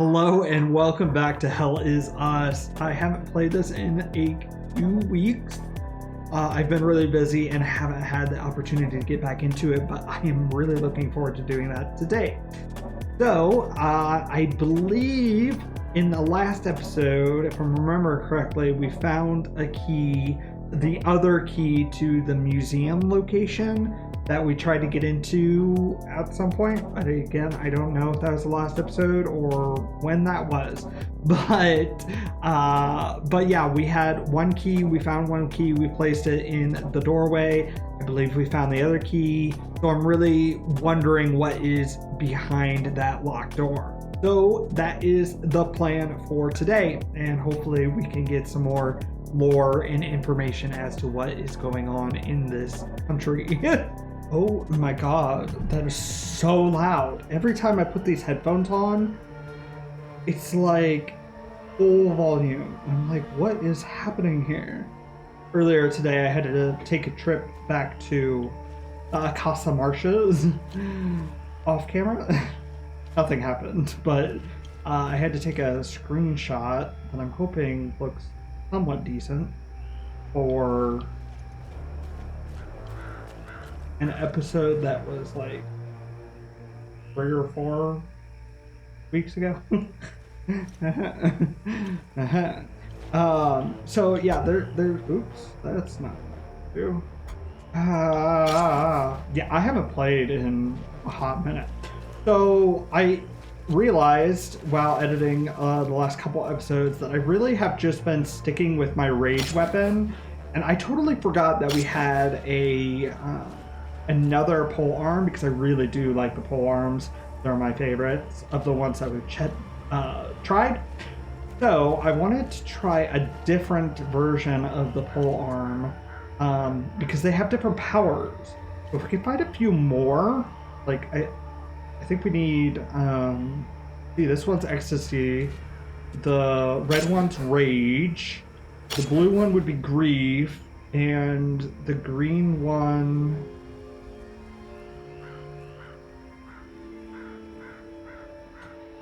Hello and welcome back to Hell Is Us. I haven't played this in a few weeks. I've been really busy and haven't had the opportunity to get back into it, but I am really looking forward to doing that today. So, I believe in the last episode, if I remember correctly, we found a key, the other key to the museum location that we tried to get into at some point. But again, I don't know if that was the last episode or when that was. But yeah, we had one key. We found one key. We placed it in the doorway. I believe we found the other key. So I'm really wondering what is behind that locked door. So that is the plan for today, and hopefully we can get some more lore and information as to what is going on in this country. Oh my god, that is so loud. Every time I put these headphones on, it's like full volume. I'm like, what is happening here? Earlier today, I had to take a trip back to Casa Marshes off camera. Nothing happened, but I had to take a screenshot that I'm hoping looks somewhat decent for an episode that was like 3 or 4 weeks ago. So yeah, there's oops, that's not true. Yeah, I haven't played in a hot minute. So I realized while editing the last couple episodes that I really have just been sticking with my rage weapon, and I totally forgot that we had another polearm, because I really do like the polearms. They're my favorites of the ones that we've tried. So I wanted to try a different version of the polearm because they have different powers. So if we can find a few more, like I think we need, see, this one's Ecstasy, the red one's Rage, the blue one would be Grief, and the green one,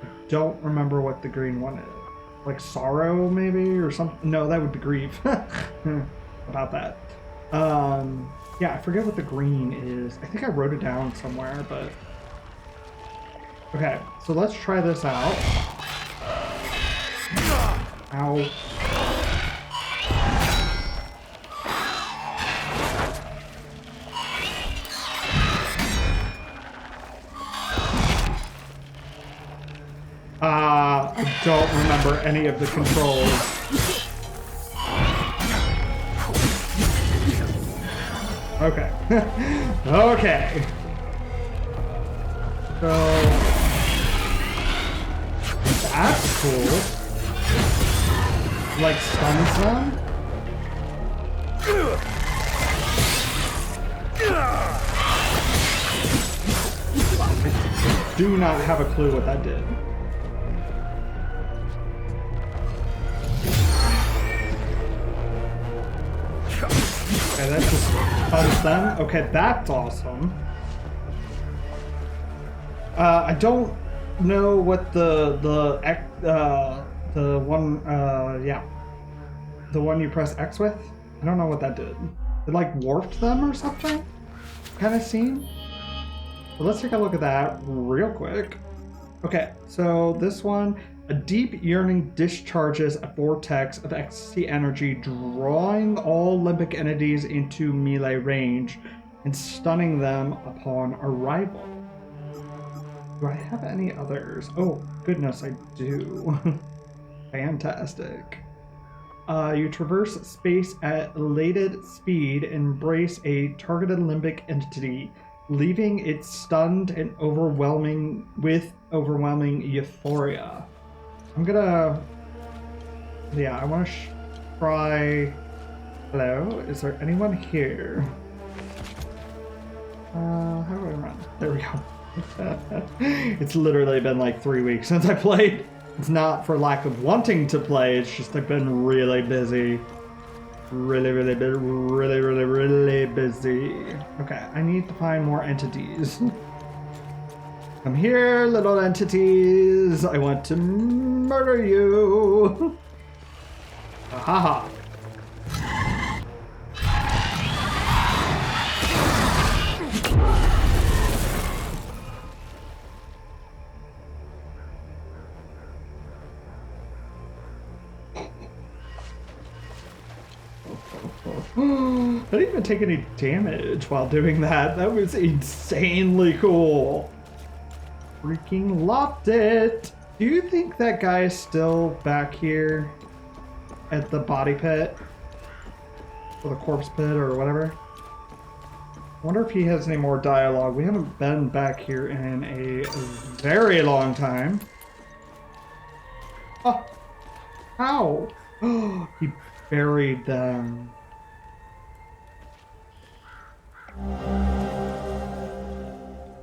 I don't remember what the green one is. Like Sorrow, maybe, or something? No, that would be Grief. About that. Yeah, I forget what the green is. I think I wrote it down somewhere, but... Okay, so let's try this out. Ow. I don't remember any of the controls. Okay. Okay. So... that's cool. Like stuns them? I do not have a clue what that did. Okay, that just stuns them. Okay, that's awesome. I don't know what the one yeah, the one you press X with. I don't know what that did. It like warped them or something, kind of scene. So let's take a look at that real quick. Okay, so this one, a deep yearning discharges a vortex of ecstasy energy, drawing all limbic entities into melee range and stunning them upon arrival. Do I have any others? Oh, goodness, I do. Fantastic. You traverse space at elated speed and embrace a targeted limbic entity, leaving it stunned and overwhelming euphoria. I'm gonna... yeah, I want to try... Hello? Is there anyone here? How do I run? There we go. It's literally been like 3 weeks since I played. It's not for lack of wanting to play, it's just I've been really busy. Really busy. Okay, I need to find more entities. Come here, little entities. I want to murder you. Ha I didn't even take any damage while doing that. That was insanely cool. Freaking loved it. Do you think that guy is still back here at the body pit? Or the corpse pit or whatever? I wonder if he has any more dialogue. We haven't been back here in a very long time. Oh, how? He buried them.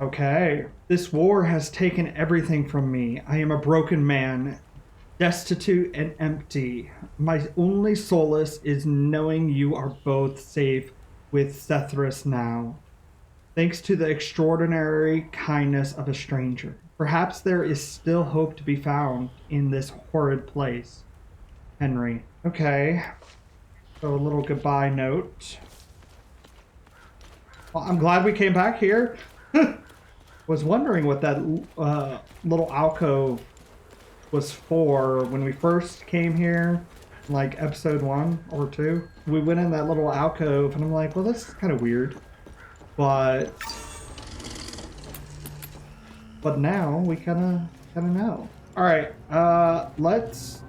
Okay. This war has taken everything from me. I am a broken man, destitute and empty. My only solace is knowing you are both safe with Sethris now. Thanks to the extraordinary kindness of a stranger. Perhaps there is still hope to be found in this horrid place. Henry. Okay. So a little goodbye note. Well, I'm glad we came back here. Was wondering what that little alcove was for when we first came here, like episode 1 or 2. We went in that little alcove and I'm like, well, this is kind of weird. But now we kind of know. All right, let's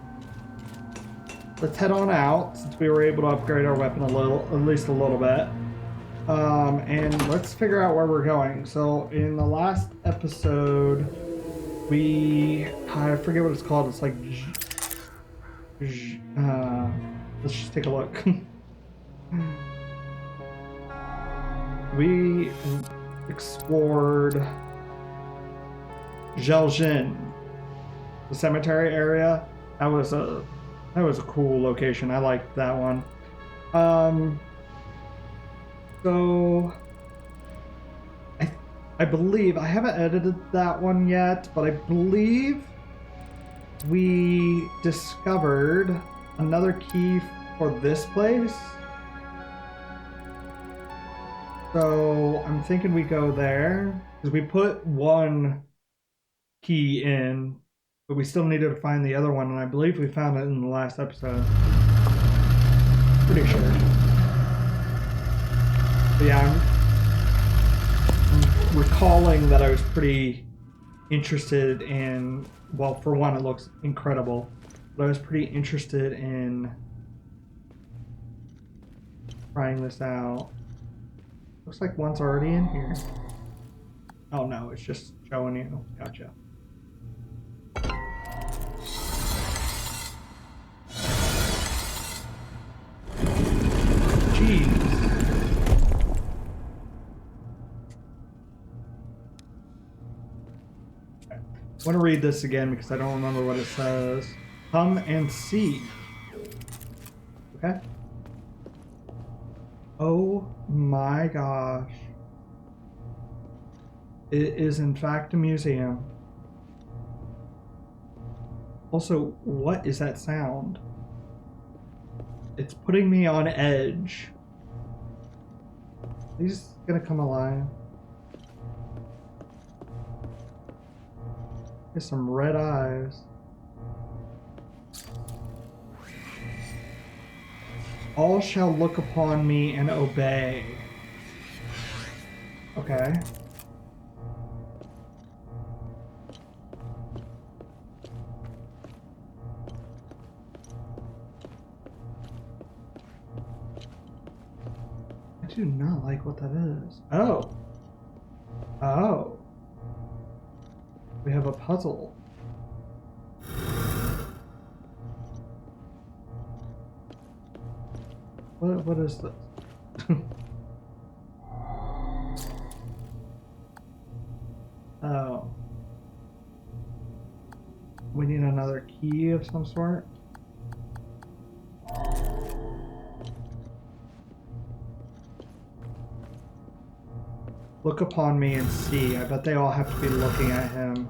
head on out since we were able to upgrade our weapon at least a little bit. And let's figure out where we're going. So in the last episode, I forget what it's called. It's like, let's just take a look. We explored Zeljin, the cemetery area. That was a cool location. I liked that one. So I believe I haven't edited that one yet, but I believe we discovered another key for this place. So I'm thinking we go there because we put one key in, but we still needed to find the other one, and I believe we found it in the last episode. Pretty sure. But yeah, I'm recalling that I was pretty interested in, well, for one, it looks incredible, but I was pretty interested in trying this out. Looks like one's already in here. Oh no, it's just showing you. Gotcha. Jeez. Okay. I want to read this again because I don't remember what it says. Come and see. Okay. Oh my gosh. It is in fact a museum. Also, what is that sound? It's putting me on edge. He's gonna come alive. There's some red eyes. All shall look upon me and obey. Okay. I do not like what that is. Oh. Oh. We have a puzzle. What is this? Oh. We need another key of some sort. Look upon me and see. I bet they all have to be looking at him.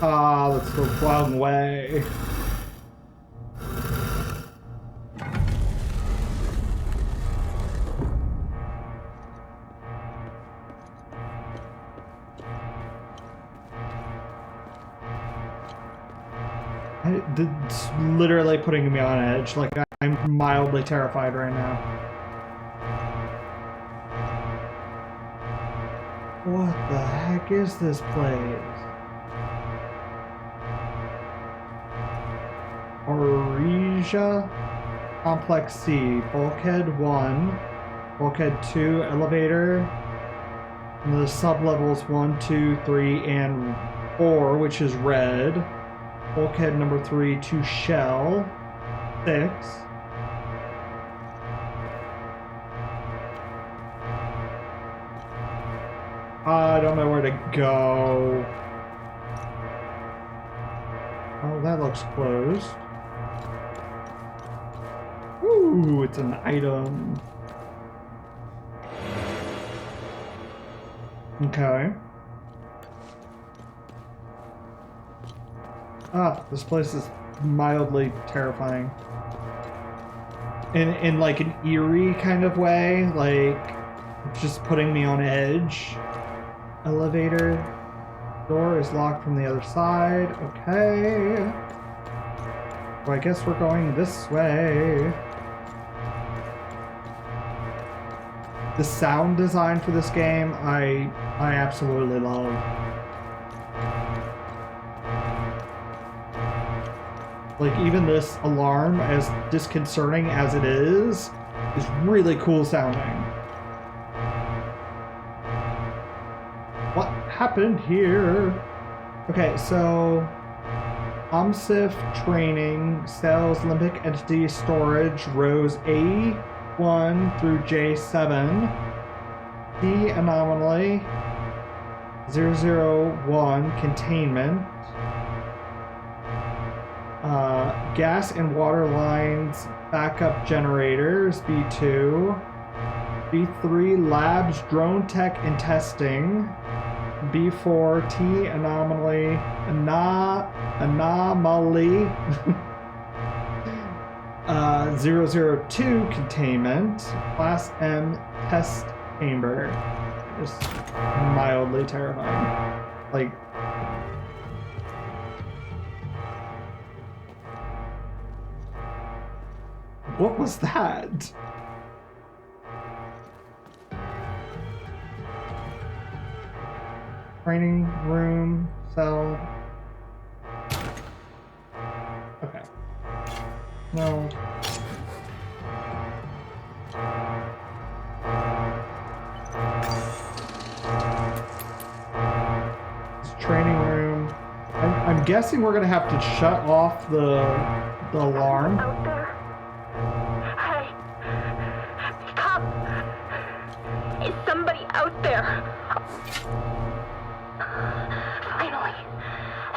Ah, that's the wrong way. It's literally putting me on edge. Like, I'm mildly terrified right now. What the heck is this place? Auriga Complex C, Bulkhead 1, Bulkhead 2, Elevator, and the sublevels 1, 2, 3, and 4, which is red. Bulkhead number 3 to Shell, 6. I don't know where to go. Oh, that looks closed. Ooh, it's an item. Okay. Ah, this place is mildly terrifying. In like an eerie kind of way, like just putting me on edge. Elevator door is locked from the other side. Okay. Well, I guess we're going this way. The sound design for this game, I absolutely love. Like, even this alarm, as disconcerting as it is really cool sounding. What happened here? Okay, so OMSIF training, cells, limbic entity storage, rows A1 through J7, D anomaly, 001 containment, gas and water lines, backup generators, B2, B3 labs, drone tech and testing, B4 T anomaly, anomaly, 002 containment, class M test chamber. Just mildly terrifying. Like, what was that? Training room, cell. Okay. No. It's training room. I'm guessing we're gonna have to shut off the alarm. Out there. Hey. Stop. Is somebody out there? Finally.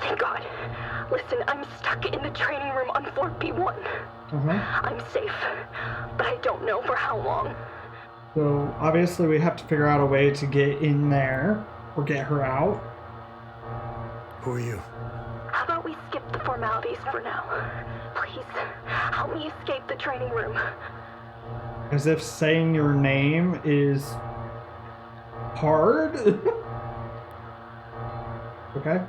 Thank God. Listen, I'm stuck in the training room on floor B1. I'm safe, but I don't know for how long. So obviously we have to figure out a way to get in there or get her out. Who are you? How about we skip the formalities for now? Please, help me escape the training room. As if saying your name is hard? Okay.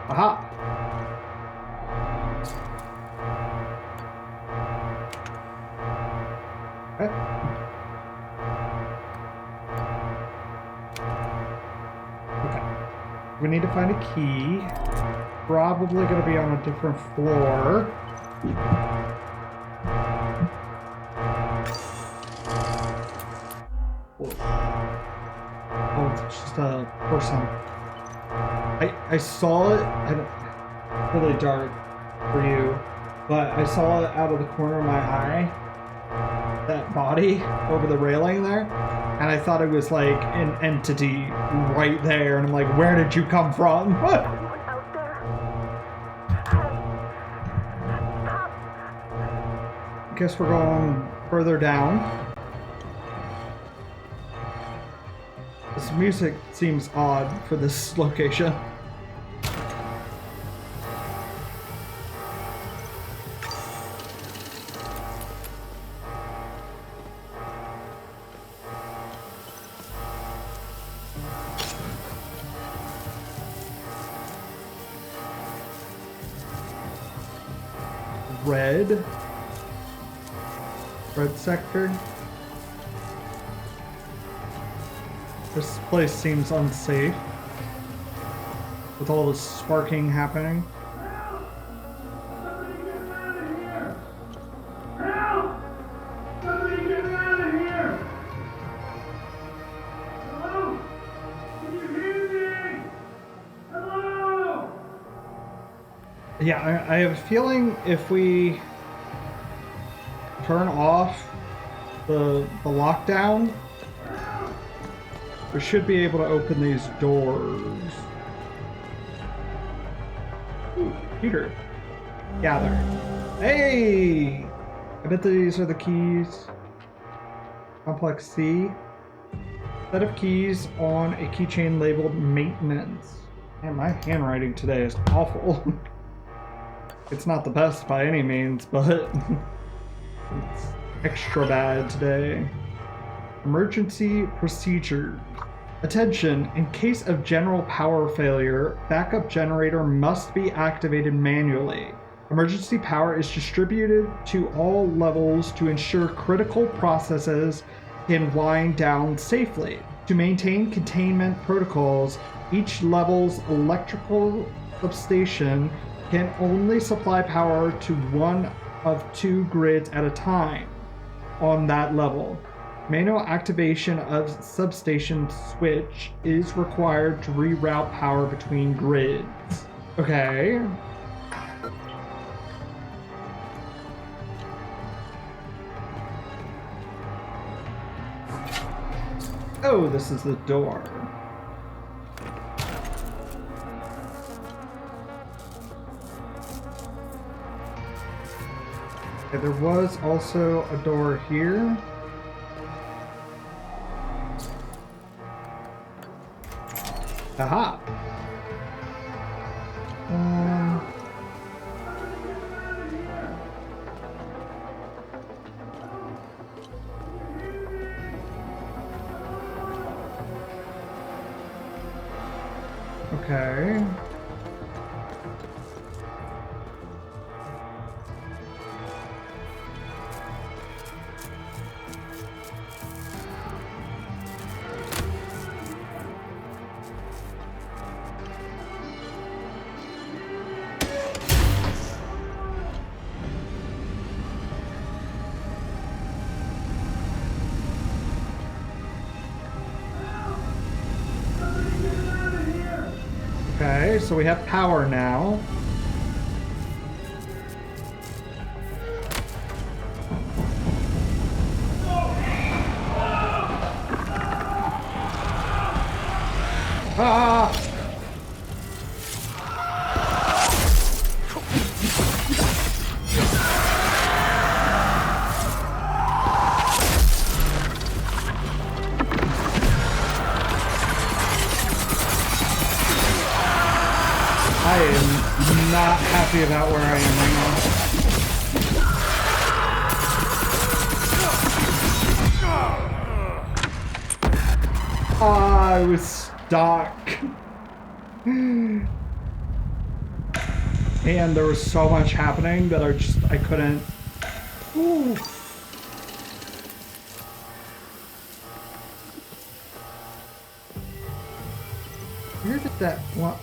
Aha! Okay. Okay. We need to find a key. Probably going to be on a different floor. Oh, it's just a person. I saw it. really dark for you, but I saw it out of the corner of my eye, that body over the railing there, and I thought it was like an entity right there, and I'm like, where did you come from? Anyone out there? Hey, stop. I guess we're going further down. This music seems odd for this location. Red sector. This place seems unsafe with all the sparking happening. Help! Somebody get me out of here! Hello? Can you hear me? Hello? Yeah, I have a feeling if we turn off the lockdown, we should be able to open these doors. Ooh, Peter. Gather. Hey! I bet these are the keys. Complex C. Set of keys on a keychain labeled maintenance. Man, my handwriting today is awful. It's not the best by any means, but it's extra bad today. Emergency procedure. Attention, in case of general power failure, backup generator must be activated manually. Emergency power is distributed to all levels to ensure critical processes can wind down safely. To maintain containment protocols, each level's electrical substation can only supply power to one of 2 grids at a time on that level. Manual activation of substation switch is required to reroute power between grids. Okay. Oh, this is the door. Okay, there was also a door here. Aha! Okay. Okay, so we have power now. Ah! I am not happy about where I am right now. I was stuck. And there was so much happening that I couldn't. Ooh. Where did that what?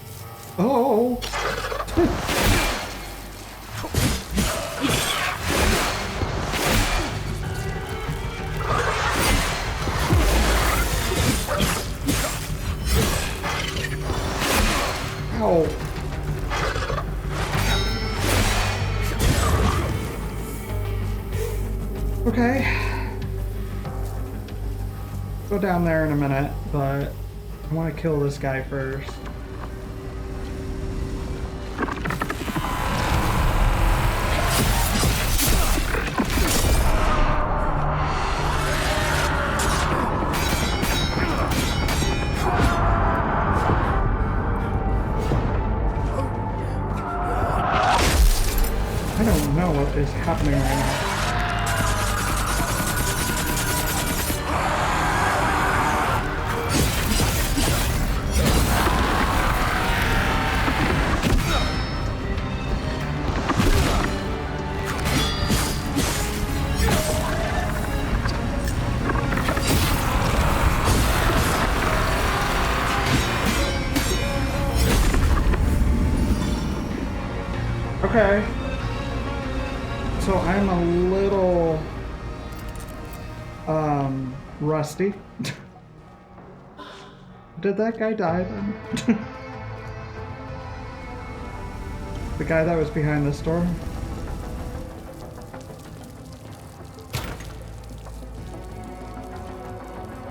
Oh. Ow. Okay. Go down there in a minute, but I want to kill this guy first. I don't know what is happening right now. Okay. So I'm a little rusty. Did that guy die then? The guy that was behind this door?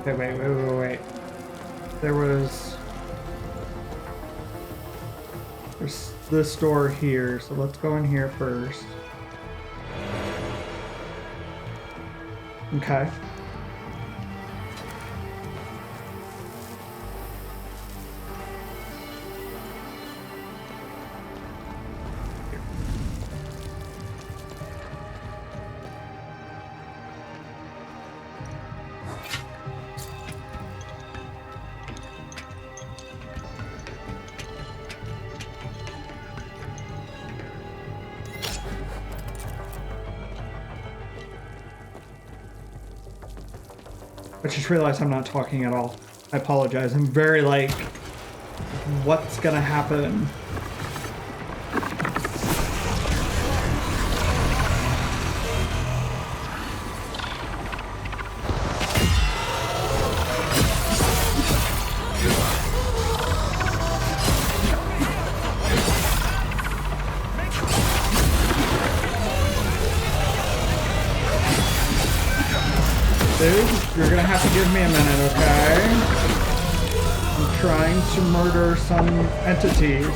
Okay, wait. There's this door here, so let's go in here first. Okay. I just realized I'm not talking at all. I apologize. I'm very like, what's gonna happen? Dude, you're gonna have to give me a minute, okay? I'm trying to murder some entities.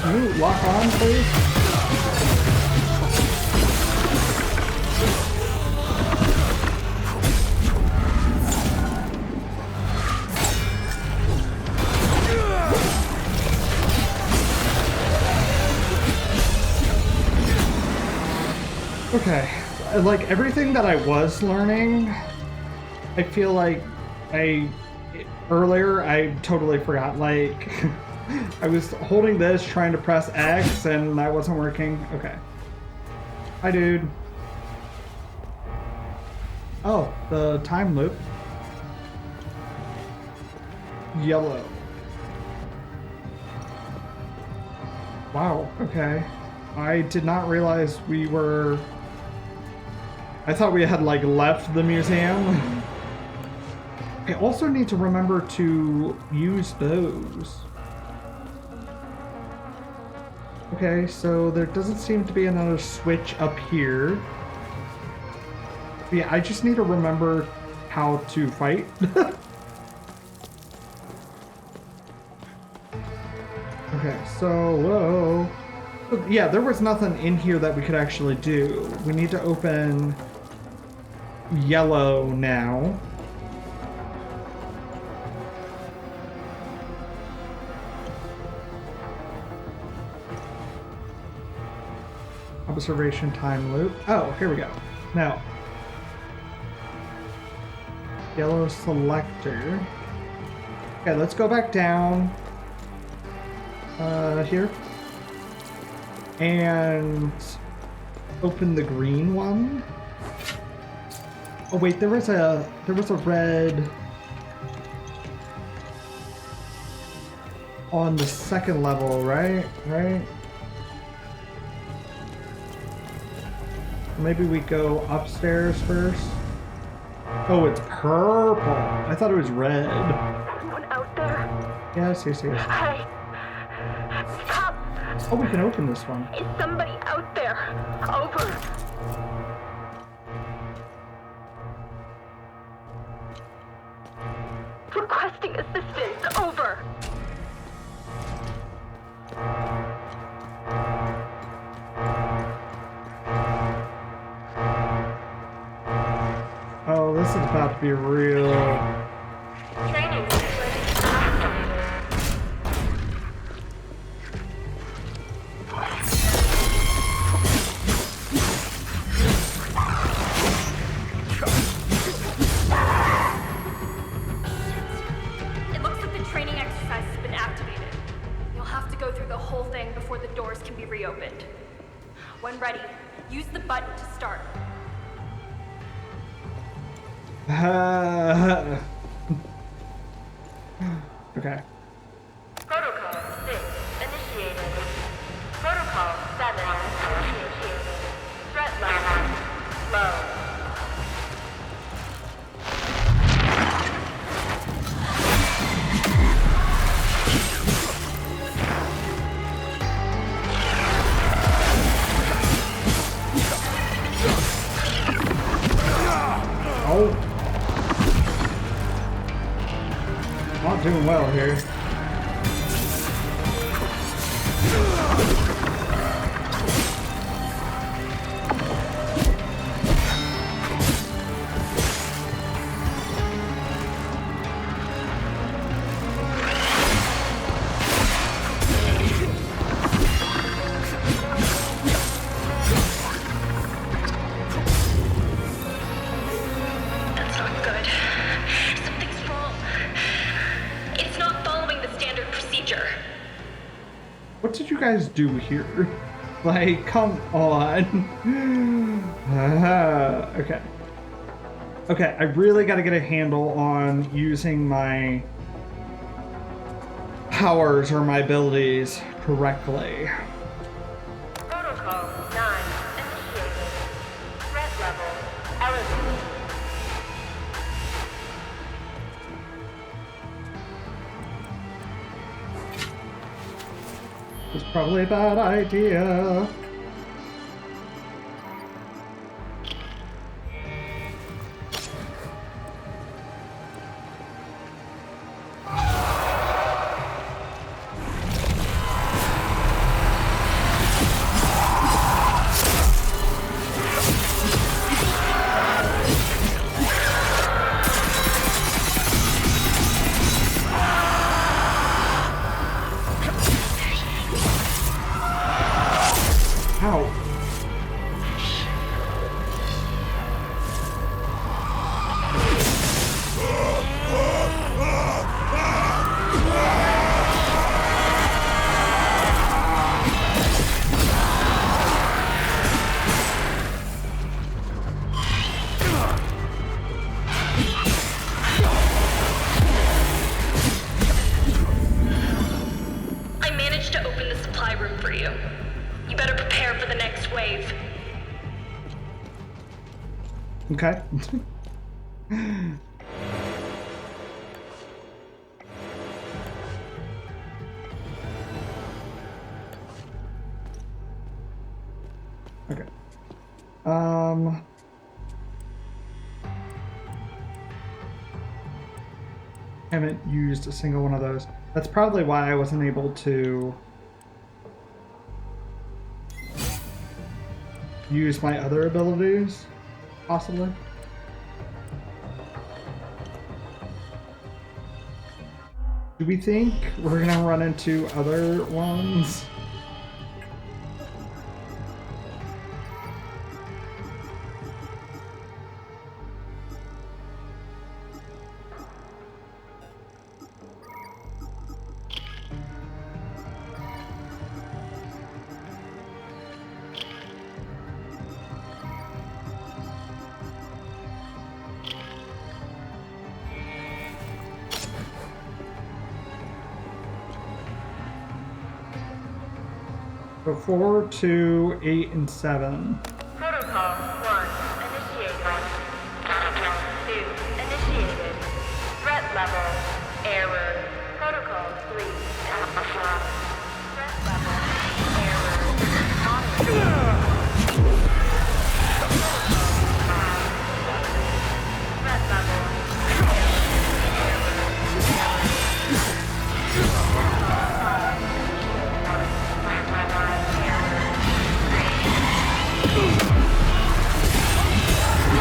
Can you lock on, please? Okay, like everything that I was learning, I feel like earlier I totally forgot. Like I was holding this, trying to press X, and that wasn't working. Okay. Hi, dude. Oh, the time loop. Yellow. Wow, okay. I did not realize we were... I thought we had, like, left the museum. I also need to remember to use those. Okay, so there doesn't seem to be another switch up here. Yeah, I just need to remember how to fight. Okay, so, whoa. Yeah, there was nothing in here that we could actually do. We need to open yellow now. Observation time loop. Oh, here we go. Now, yellow selector. Okay, let's go back down. Here. And open the green one. Oh wait, there was a red on the second level, right? Right? Maybe we go upstairs first. Oh, it's purple. I thought it was red. Anyone out there? Yes. Hey! Stop! Oh, we can open this one. Is somebody out there? Over. Requesting assistance. Over. Oh, this is about to be real. Training. It looks like the training exercise has been activated. You'll have to go through the whole thing before the doors can be reopened. When ready, use the button to start. Okay. Protocol 6 initiated. Protocol 7 initiated. Threat level low. Oh. Not doing well here. That's not good. Something's wrong. It's not following the standard procedure. What did you guys do here? Like, come on. Okay. Okay, I really got to get a handle on using my powers or my abilities correctly. Protocol 9 initiated. Threat level elevated. It's probably a bad idea. Ow. I managed to open the supply room for you. You better prepare for the next wave. Okay. Okay. Haven't used a single one of those. That's probably why I wasn't able to use my other abilities, possibly. Do we think we're gonna run into other ones? So 4, 2, 8, and 7. Protocol level. Error. Protocol 3. Threat level. Error. Threat level.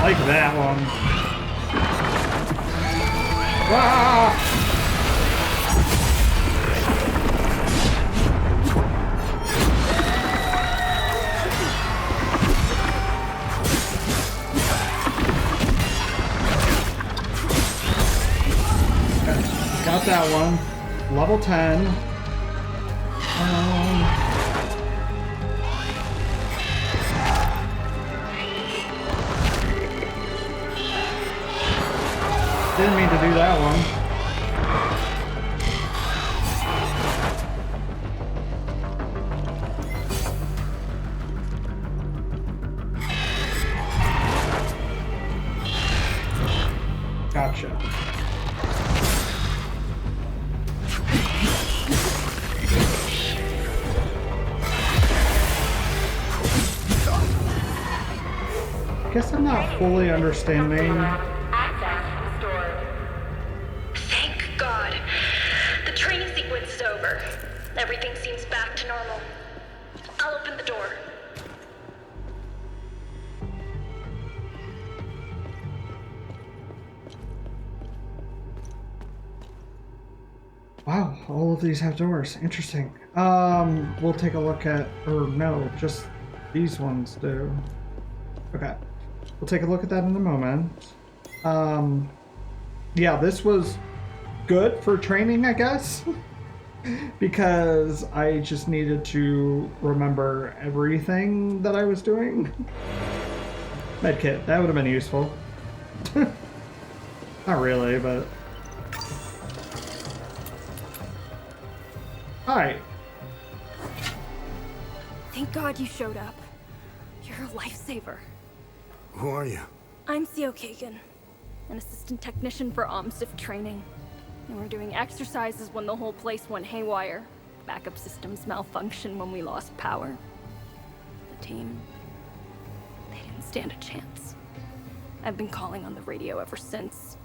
Like that one. Ah! Okay, got that one. Level 10. Didn't mean to do that one. Gotcha. Guess I'm not fully understanding. Access restored. Thank God. The training sequence is over. Everything seems back to normal. I'll open the door. Wow, all of these have doors. Interesting. We'll take a look at, or no, just these ones do. Okay. We'll take a look at that in a moment. Yeah, this was good for training, I guess. Because I just needed to remember everything that I was doing. Medkit, that would have been useful. Not really, but... Hi. Thank God you showed up. You're a lifesaver. Who are you? I'm CO Kagan, an assistant technician for OMSIF training. And we're doing exercises when the whole place went haywire. Backup systems malfunctioned when we lost power. The team, they didn't stand a chance. I've been calling on the radio ever since.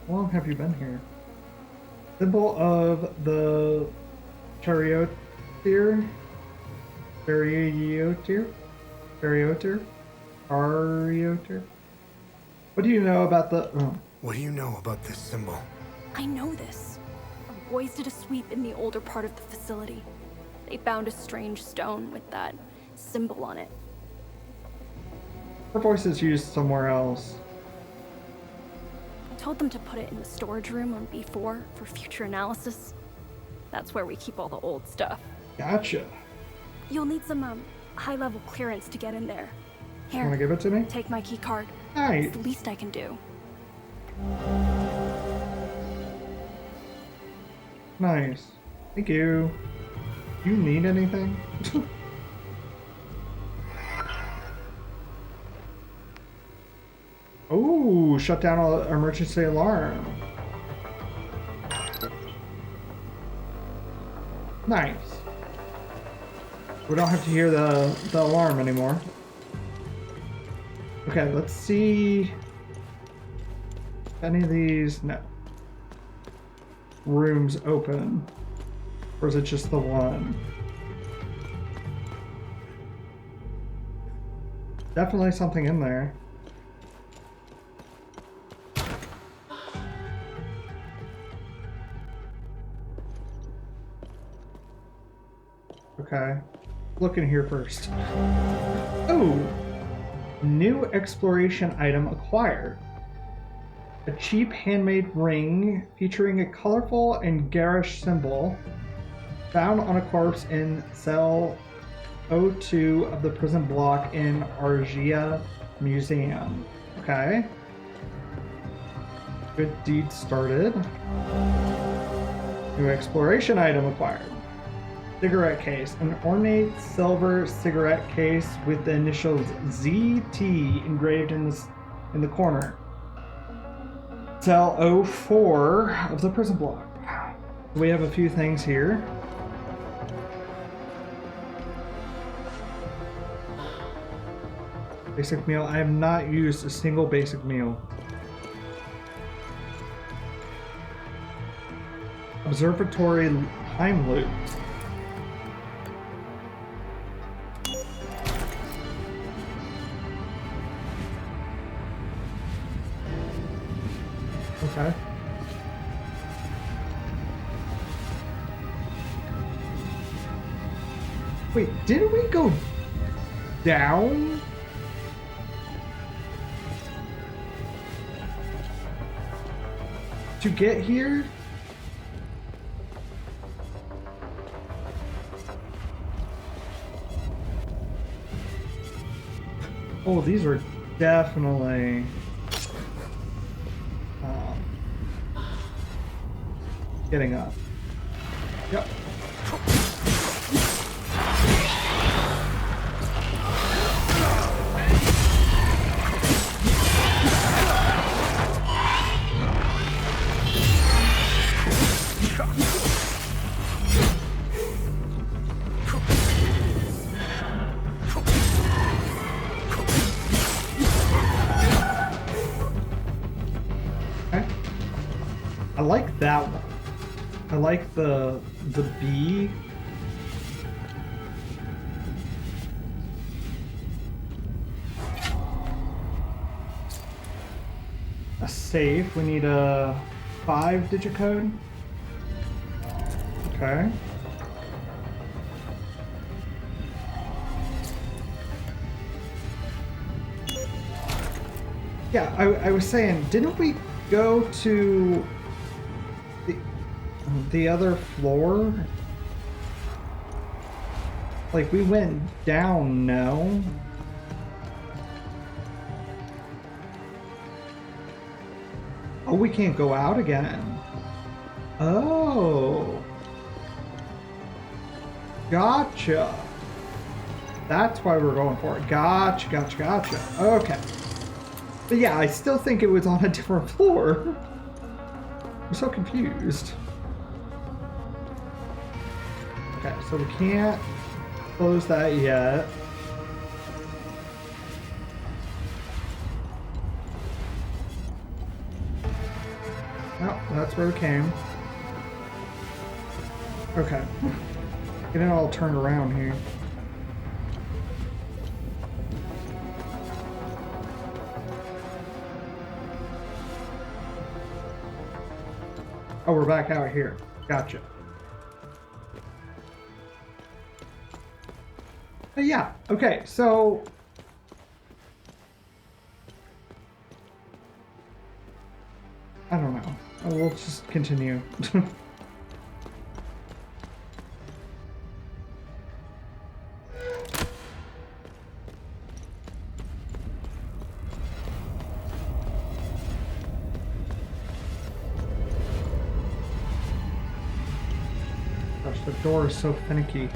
How long have you been here? Symbol of the charioteer? Charioteer? Charioteer? Charioteer? What do you know about the... Oh. What do you know about this symbol? I know this. Our boys did a sweep in the older part of the facility. They found a strange stone with that symbol on it. Her voice is used somewhere else. I told them to put it in the storage room on B4 for future analysis. That's where we keep all the old stuff. Gotcha. You'll need some high-level clearance to get in there. Here, Wanna give it to me? take my key card. Nice. It's the least I can do. Nice. Thank you. You need anything? Oh, shut down an emergency alarm. Nice. We don't have to hear the alarm anymore. Okay, let's see. Any of these? No. Rooms open. Or is it just the one? Definitely something in there. Okay. Look in here first. Oh! New exploration item acquired. A cheap handmade ring featuring a colorful and garish symbol found on a corpse in cell O2 of the prison block in Auriga Museum. Okay. Good deed started. New exploration item acquired. Cigarette case. An ornate silver cigarette case with the initials ZT engraved in the corner. Cell O4 of the prison block. We have a few things here. Basic meal. I have not used a single basic meal. Observatory time loop. Okay. Wait, didn't we go down? To get here? Oh, these are definitely getting up. Yep. Okay. I like that one. I like the bee. A safe. We need a 5-digit code. Okay. Yeah, I was saying, didn't we go to the other floor? Like, we went down, no? Oh, we can't go out again. Oh. Gotcha. That's why we're going for it. Gotcha, gotcha, gotcha. Okay. But yeah, I still think it was on a different floor. I'm so confused. Okay, so we can't close that yet. Oh, that's where we came. Okay. Get it all turned around here. Oh, we're back out here. Gotcha. But yeah, okay, so I don't know. We'll just continue. Gosh, the door is so finicky.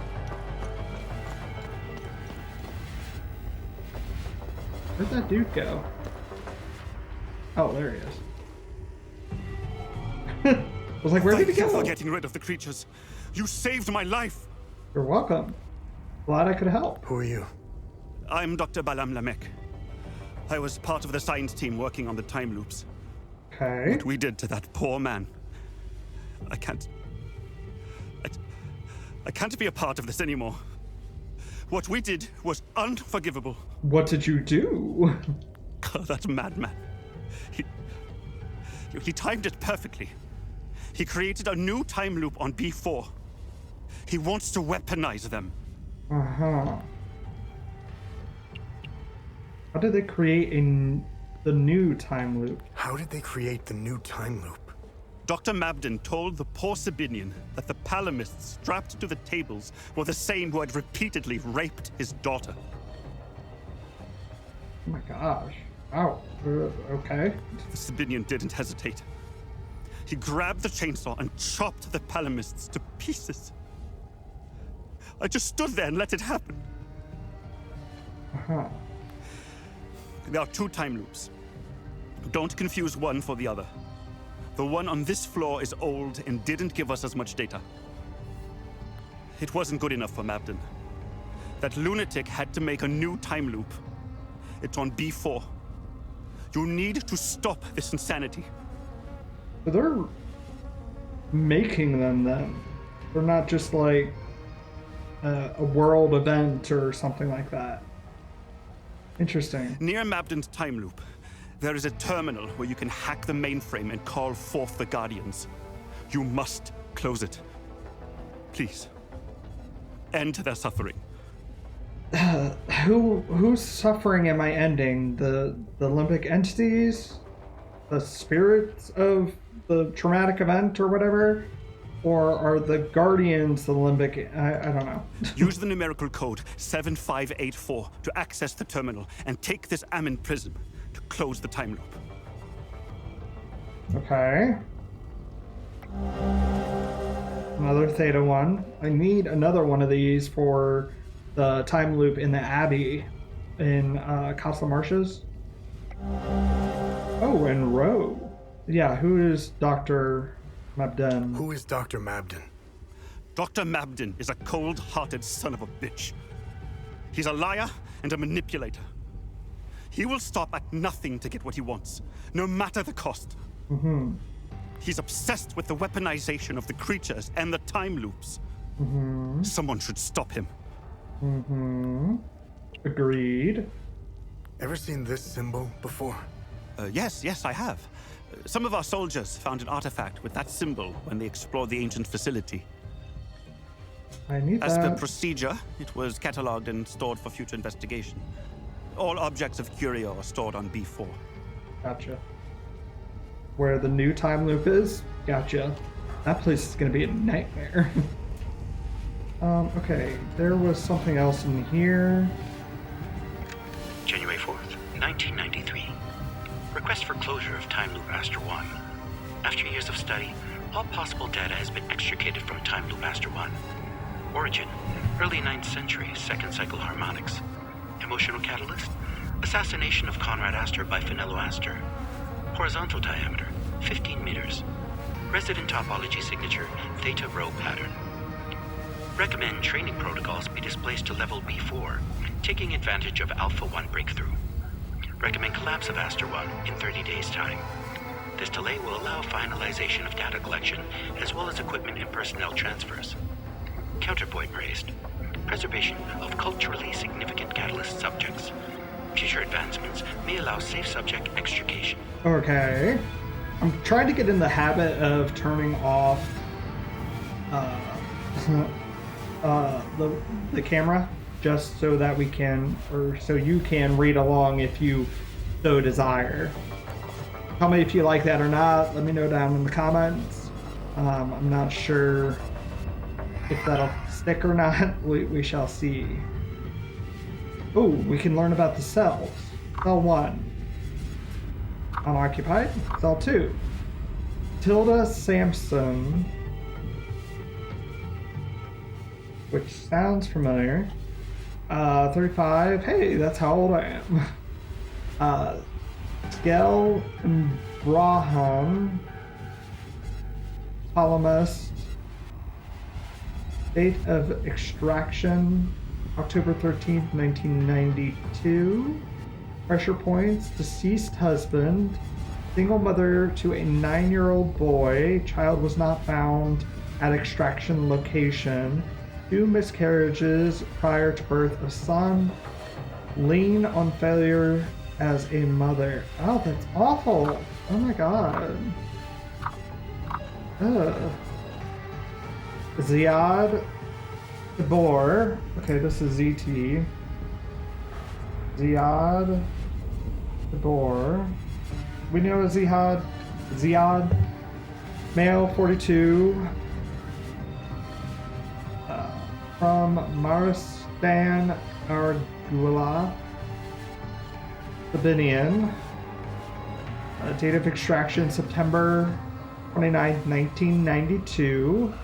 Where'd that dude go? Oh, there he is. I was like, where did he go? Thank you for getting rid of the creatures. You saved my life. You're welcome. Glad I could help. Who are you? I'm Dr. Balam Lamek. I was part of the science team working on the time loops. Okay. What we did to that poor man. I can't be a part of this anymore. What we did was unforgivable. What did you do? That madman. He timed it perfectly. He created a new time loop on B4. He wants to weaponize them. Uh-huh. How did they create the new time loop? How did they create the new time loop? Dr. Mabden told the poor Sabinian that the Palamists strapped to the tables were the same who had repeatedly raped his daughter. Oh my gosh. Wow. Okay. The Sabinian didn't hesitate. He grabbed the chainsaw and chopped the Palamists to pieces. I just stood there and let it happen. Uh-huh. There are two time loops. Don't confuse one for the other. The one on this floor is old and didn't give us as much data. It wasn't good enough for Mabden. That lunatic had to make a new time loop. It's on B4. You need to stop this insanity. So they're making them then. They're not just like a world event or something like that. Interesting. Near Mabden's time loop, there is a terminal where you can hack the mainframe and call forth the Guardians. You must close it. Please. End their suffering. Whose suffering am I ending? The limbic entities? The spirits of the traumatic event or whatever? Or are the Guardians the limbic? I don't know. Use the numerical code 7584 to access the terminal and take this Ammon prism to close the time loop. Okay. Another Theta 1. I need another one of these for the time loop in the Abbey in Castle Marshes. Oh, and Roe. Yeah, who is Dr. Mabden? Who is Dr. Mabden? Dr. Mabden is a cold-hearted son of a bitch. He's a liar and a manipulator. He will stop at nothing to get what he wants, no matter the cost. Mm-hmm. He's obsessed with the weaponization of the creatures and the time loops. Mm-hmm. Someone should stop him. Mm-hmm. Agreed. Ever seen this symbol before? Yes, I have. Some of our soldiers found an artifact with that symbol when they explored the ancient facility. I need As that. per procedure, it was catalogued and stored for future investigation. All objects of curio are stored on B4. Gotcha. Where the new time loop is? Gotcha. That place is gonna be a nightmare. Okay, there was something else in here. January 4th, 1993. Request for closure of Time Loop Aster 1. After years of study, all possible data has been extricated from Time Loop Aster 1. Origin, early 9th century, second cycle harmonics. Emotional catalyst, assassination of Conrad Astor by Finello Astor. Horizontal diameter, 15 meters. Resident topology signature, Theta Rho pattern. Recommend training protocols be displaced to level B4, taking advantage of Alpha 1 breakthrough. Recommend collapse of Aster 1 in 30 days' time. This delay will allow finalization of data collection as well as equipment and personnel transfers. Counterpoint raised. Preservation of culturally significant catalyst subjects. Future advancements may allow safe subject extrication. Okay. I'm trying to get in the habit of turning off the camera just so that we can, or so you can read along if you so desire. Tell me if you like that or not. Let me know down in the comments. I'm not sure if that'll stick or not. We shall see. Oh, we can learn about the cells. Cell 1. Unoccupied. Cell 2. Tilda Sampson. Which sounds familiar. 35. Hey, that's how old I am. Skell Braham. Polymus. Date of extraction, October 13th, 1992. Pressure points, deceased husband, single mother to a 9-year-old boy. Child was not found at extraction location. 2 miscarriages prior to birth of son. Lean on failure as a mother. Oh, that's awful. Oh my god. Ugh. Ziad Tabor. Okay, this is ZT. Ziad Tabor. We know Ziad. Ziad. Male, 42. From Maristan Argula. Sabinian. Date of extraction September 29, 1992.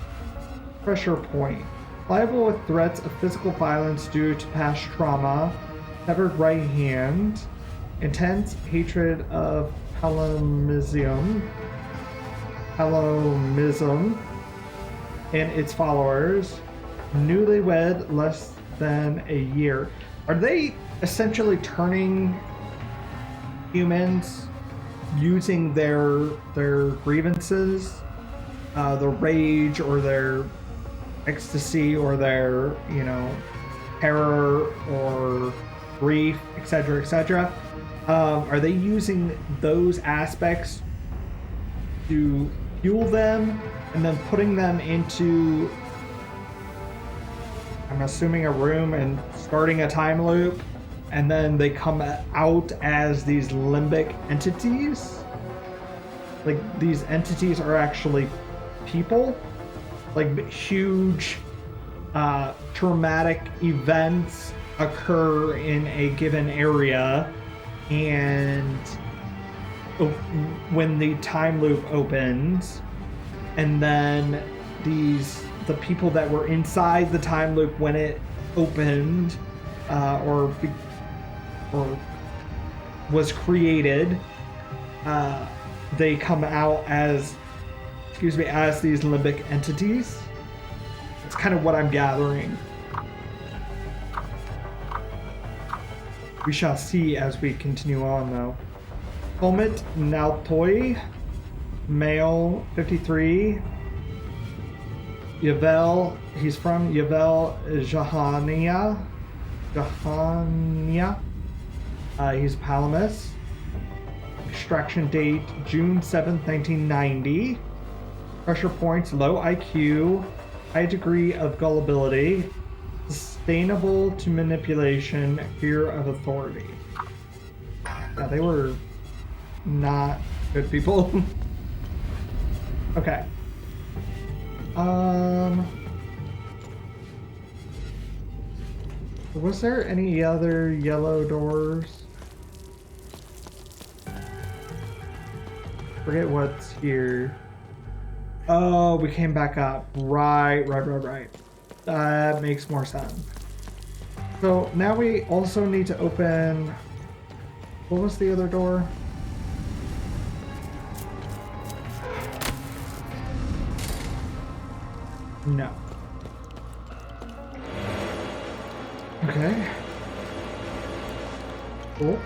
Pressure point. Liable with threats of physical violence due to past trauma. Severed right hand. Intense hatred of Polearm. Polearmism and its followers, newlywed less than a year. Are they essentially turning humans using their grievances, their rage or their ecstasy or their, you know, terror or grief, etc., etc.? Are they using those aspects to fuel them and then putting them into, I'm assuming, a room and starting a time loop, and then they come out as these limbic entities? Like, these entities are actually people? Like, huge traumatic events occur in a given area, and when the time loop opens, and then the people that were inside the time loop when it opened, or was created, they come out as, as these limbic entities. It's kind of what I'm gathering. We shall see as we continue on, though. Helmut Naltoy, male, 53. Yavel, he's from Yavel, Jahania. He's Palamas. Extraction date, June 7th, 1990. Pressure points, low IQ, high degree of gullibility, sustainable to manipulation, fear of authority. Yeah, they were not good people. Okay. Was there any other yellow doors? Forget what's here. Oh, we came back up. Right. That makes more sense. So now we also need to open... What was the other door? No. Okay. Cool.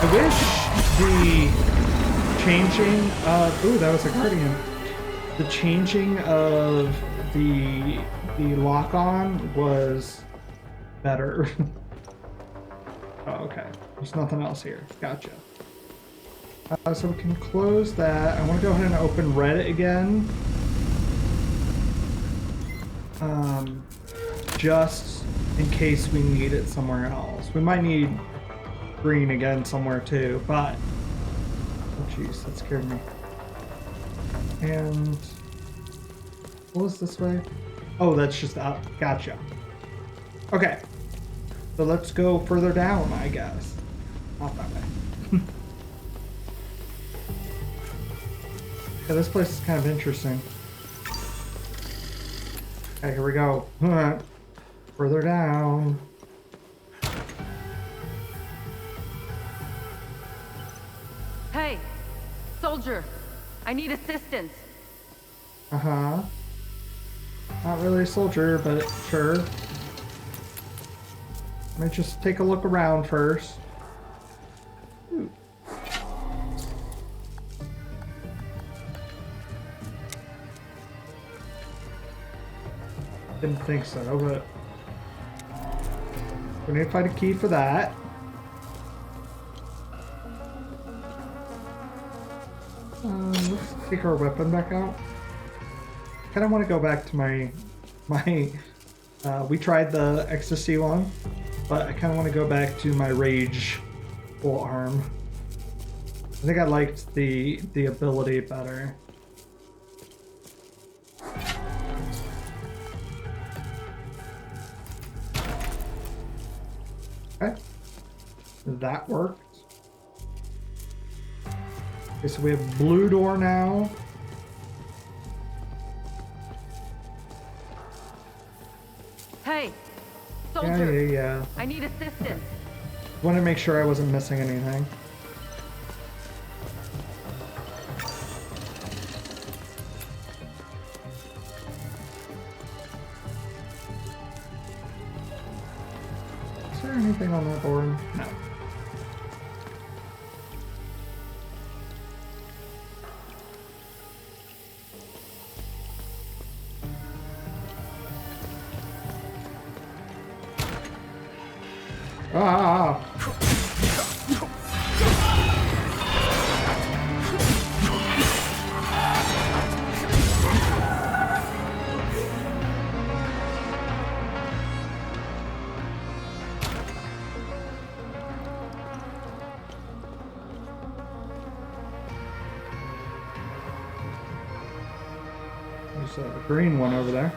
I wish the changing of... Ooh, that was a guardian. The changing of the lock-on was better. Oh, okay. There's nothing else here. Gotcha. So we can close that. I want to go ahead and open Reddit again. Just in case we need it somewhere else. We might need green again somewhere too, but... Oh jeez, that scared me. And... What was this way? Oh, that's just up. Gotcha. Okay. So let's go further down, I guess. Not that way. Yeah, this place is kind of interesting. Okay, here we go. Further down. Hey, soldier, I need assistance. Uh-huh. Not really a soldier, but sure. Let me just take a look around first. Ooh. Didn't think so, but... We need to find a key for that. Let's take our weapon back out. Kind of want to go back to my we tried the Ecstasy one, but I kind of want to go back to my Rage Polearm. I think I liked the ability better. Okay, that worked. Okay, so we have blue door now. Hey, soldier. Yeah. I need assistance. Want to make sure I wasn't missing anything. Is there anything on that board? No. Ah! There's a green one over there.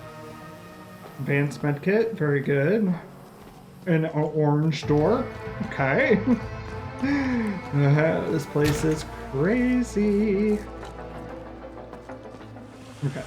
Advanced medkit, very good. An orange door. Okay. This place is crazy. Okay.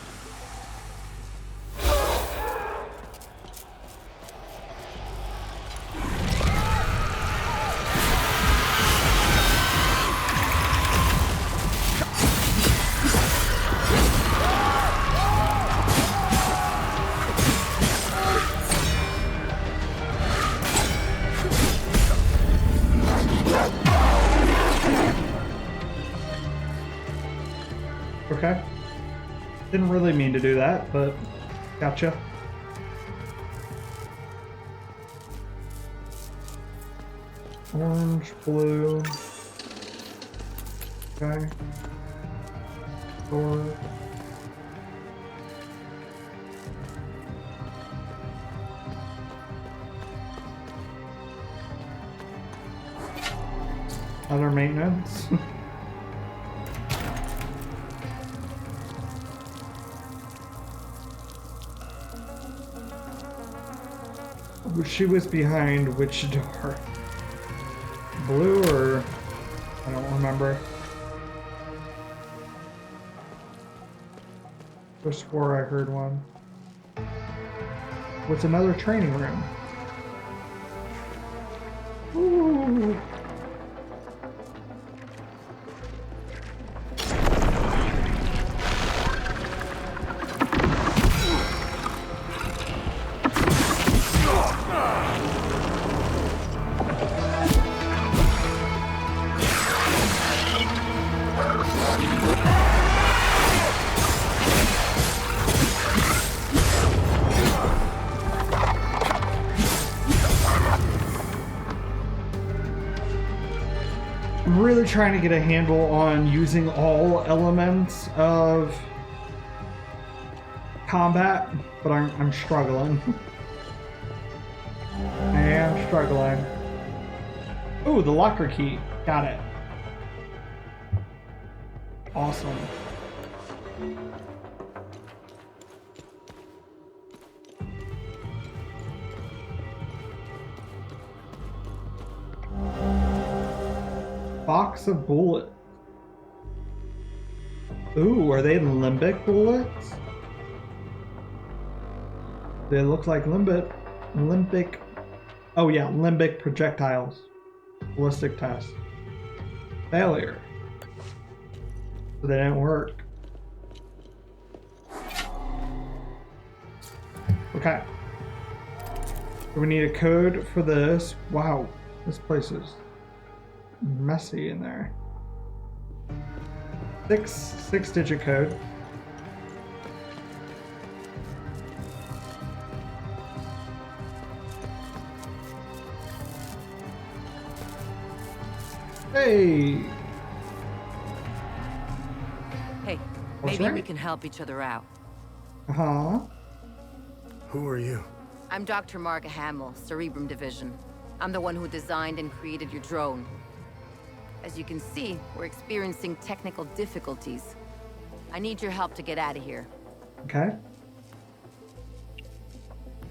Okay. Didn't really mean to do that, but gotcha. Orange, blue. Okay. Door. Other maintenance. She was behind which door? Blue or... I don't remember. I swore I heard one. What's another training room? Ooh. I'm really trying to get a handle on using all elements of combat, but I'm struggling. I am struggling. Ooh, the locker key. Got it. Awesome. Box of bullets. Ooh, are they limbic bullets? They look like limbic. Oh yeah, limbic projectiles. Ballistic test. Failure. So they didn't work. Okay. So we need a code for this. Wow, this place is messy in there. Six digit code. Hey. Hey, What's maybe we right? can help each other out. Uh-huh. Who are you? I'm Dr. Marga Hamill, Cerebrum Division. I'm the one who designed and created your drone. As you can see, we're experiencing technical difficulties. I need your help to get out of here. Okay.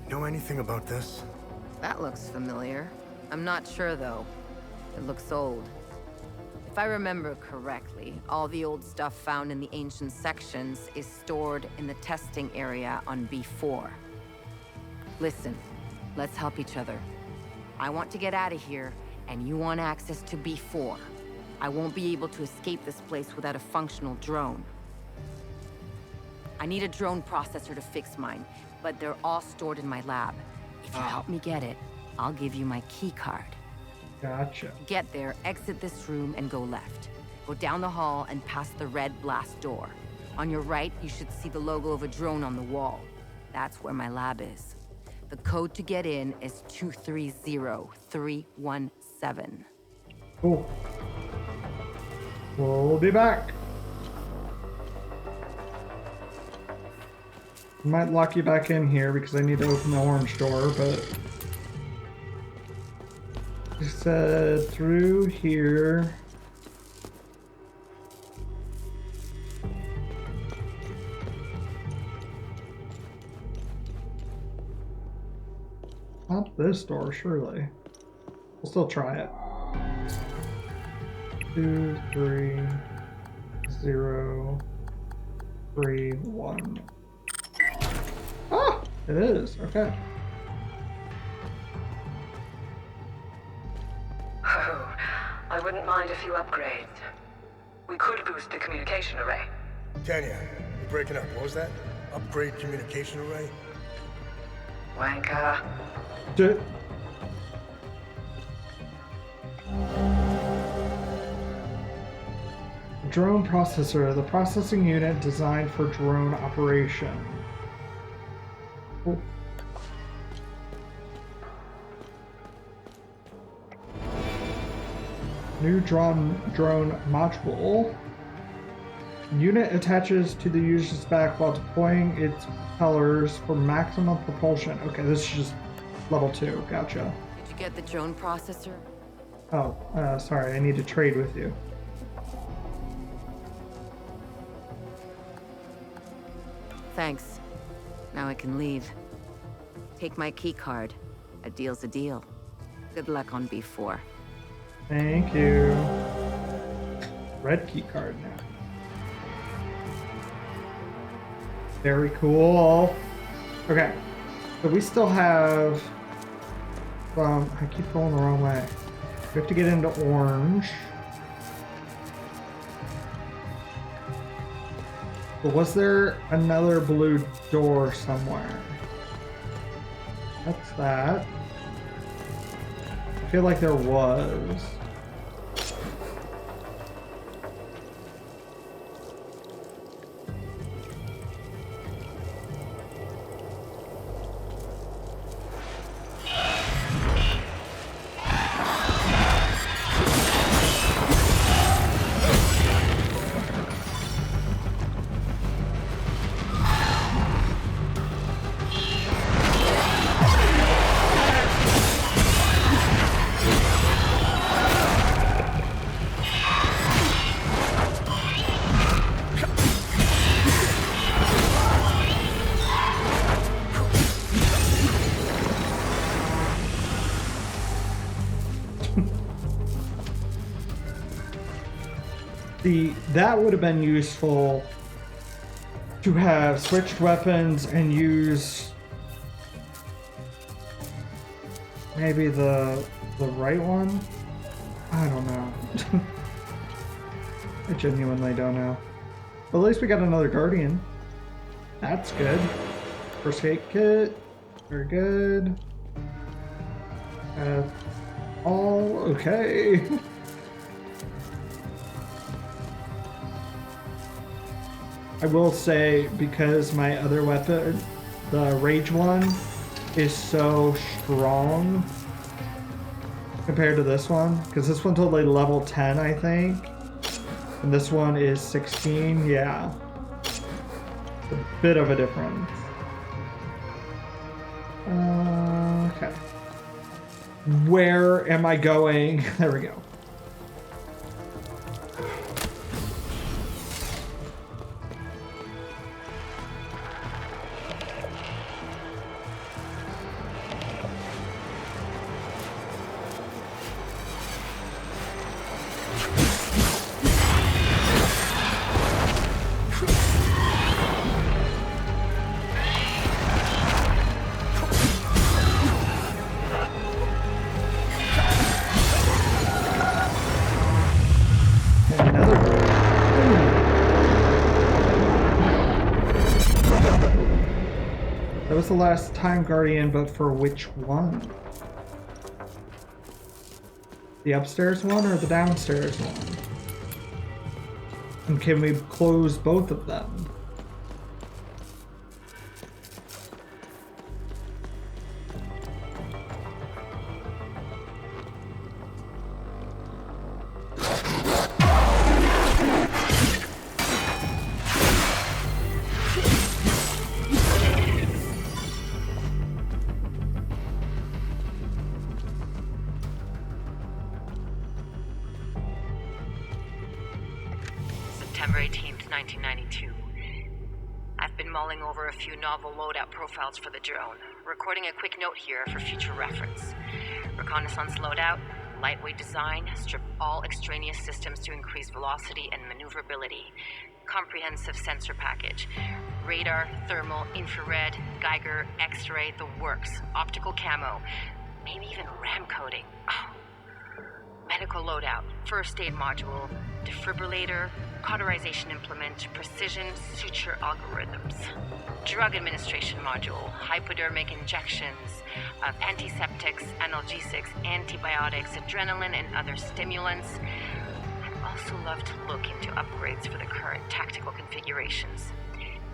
Know anything about this? That looks familiar. I'm not sure, though. It looks old. If I remember correctly, all the old stuff found in the ancient sections is stored in the testing area on B4. Listen, let's help each other. I want to get out of here, and you want access to B4. I won't be able to escape this place without a functional drone. I need a drone processor to fix mine, but they're all stored in my lab. If you help me get it, I'll give you my key card. Gotcha. Get there, exit this room, and go left. Go down the hall and past the red blast door. On your right, you should see the logo of a drone on the wall. That's where my lab is. The code to get in is 230317. Cool. We'll be back. I might lock you back in here because I need to open the orange door, but you said through here. Not this door, surely. We'll still try it. 2, 3, 0, 3, 1. Ah! It is. Okay. Oh, I wouldn't mind a few upgrades. We could boost the communication array. Tanya, you're breaking up. What was that? Upgrade communication array? Wanker. D- Drone processor, the processing unit designed for drone operation. Cool. New drone module. Unit attaches to the user's back while deploying its propellers for maximum propulsion. Okay, this is just level 2. Gotcha. Did you get the drone processor? Oh, sorry, I need to trade with you. Thanks. Now I can leave. Take my key card. A deal's a deal. Good luck on B4. Thank you. Red key card now. Very cool. Okay, so we still have. I keep going the wrong way. We have to get into orange. But was there another blue door somewhere? That's that. I feel like there was. That would have been useful to have switched weapons and use maybe the right one. I don't know. I genuinely don't know. But at least we got another guardian. That's good. First aid kit. Very good. All okay. I will say, because my other weapon, the rage one, is so strong, compared to this one, because this one's only level 10, I think, and this one is 16. Yeah, it's a bit of a difference. Okay, where am I going? There we go. That was the last Time Guardian, but for which one? The upstairs one or the downstairs one? And can we close both of them? September 18th, 1992. I've been mulling over a few novel loadout profiles for the drone, recording a quick note here for future reference. Reconnaissance loadout, lightweight design, strip all extraneous systems to increase velocity and maneuverability. Comprehensive sensor package. Radar, thermal, infrared, Geiger, X-ray, the works. Optical camo. Maybe even RAM coding. Oh. Medical loadout, first aid module, defibrillator, cauterization implement, precision suture algorithms. Drug administration module, hypodermic injections, antiseptics, analgesics, antibiotics, adrenaline, and other stimulants. I'd also love to look into upgrades for the current tactical configurations.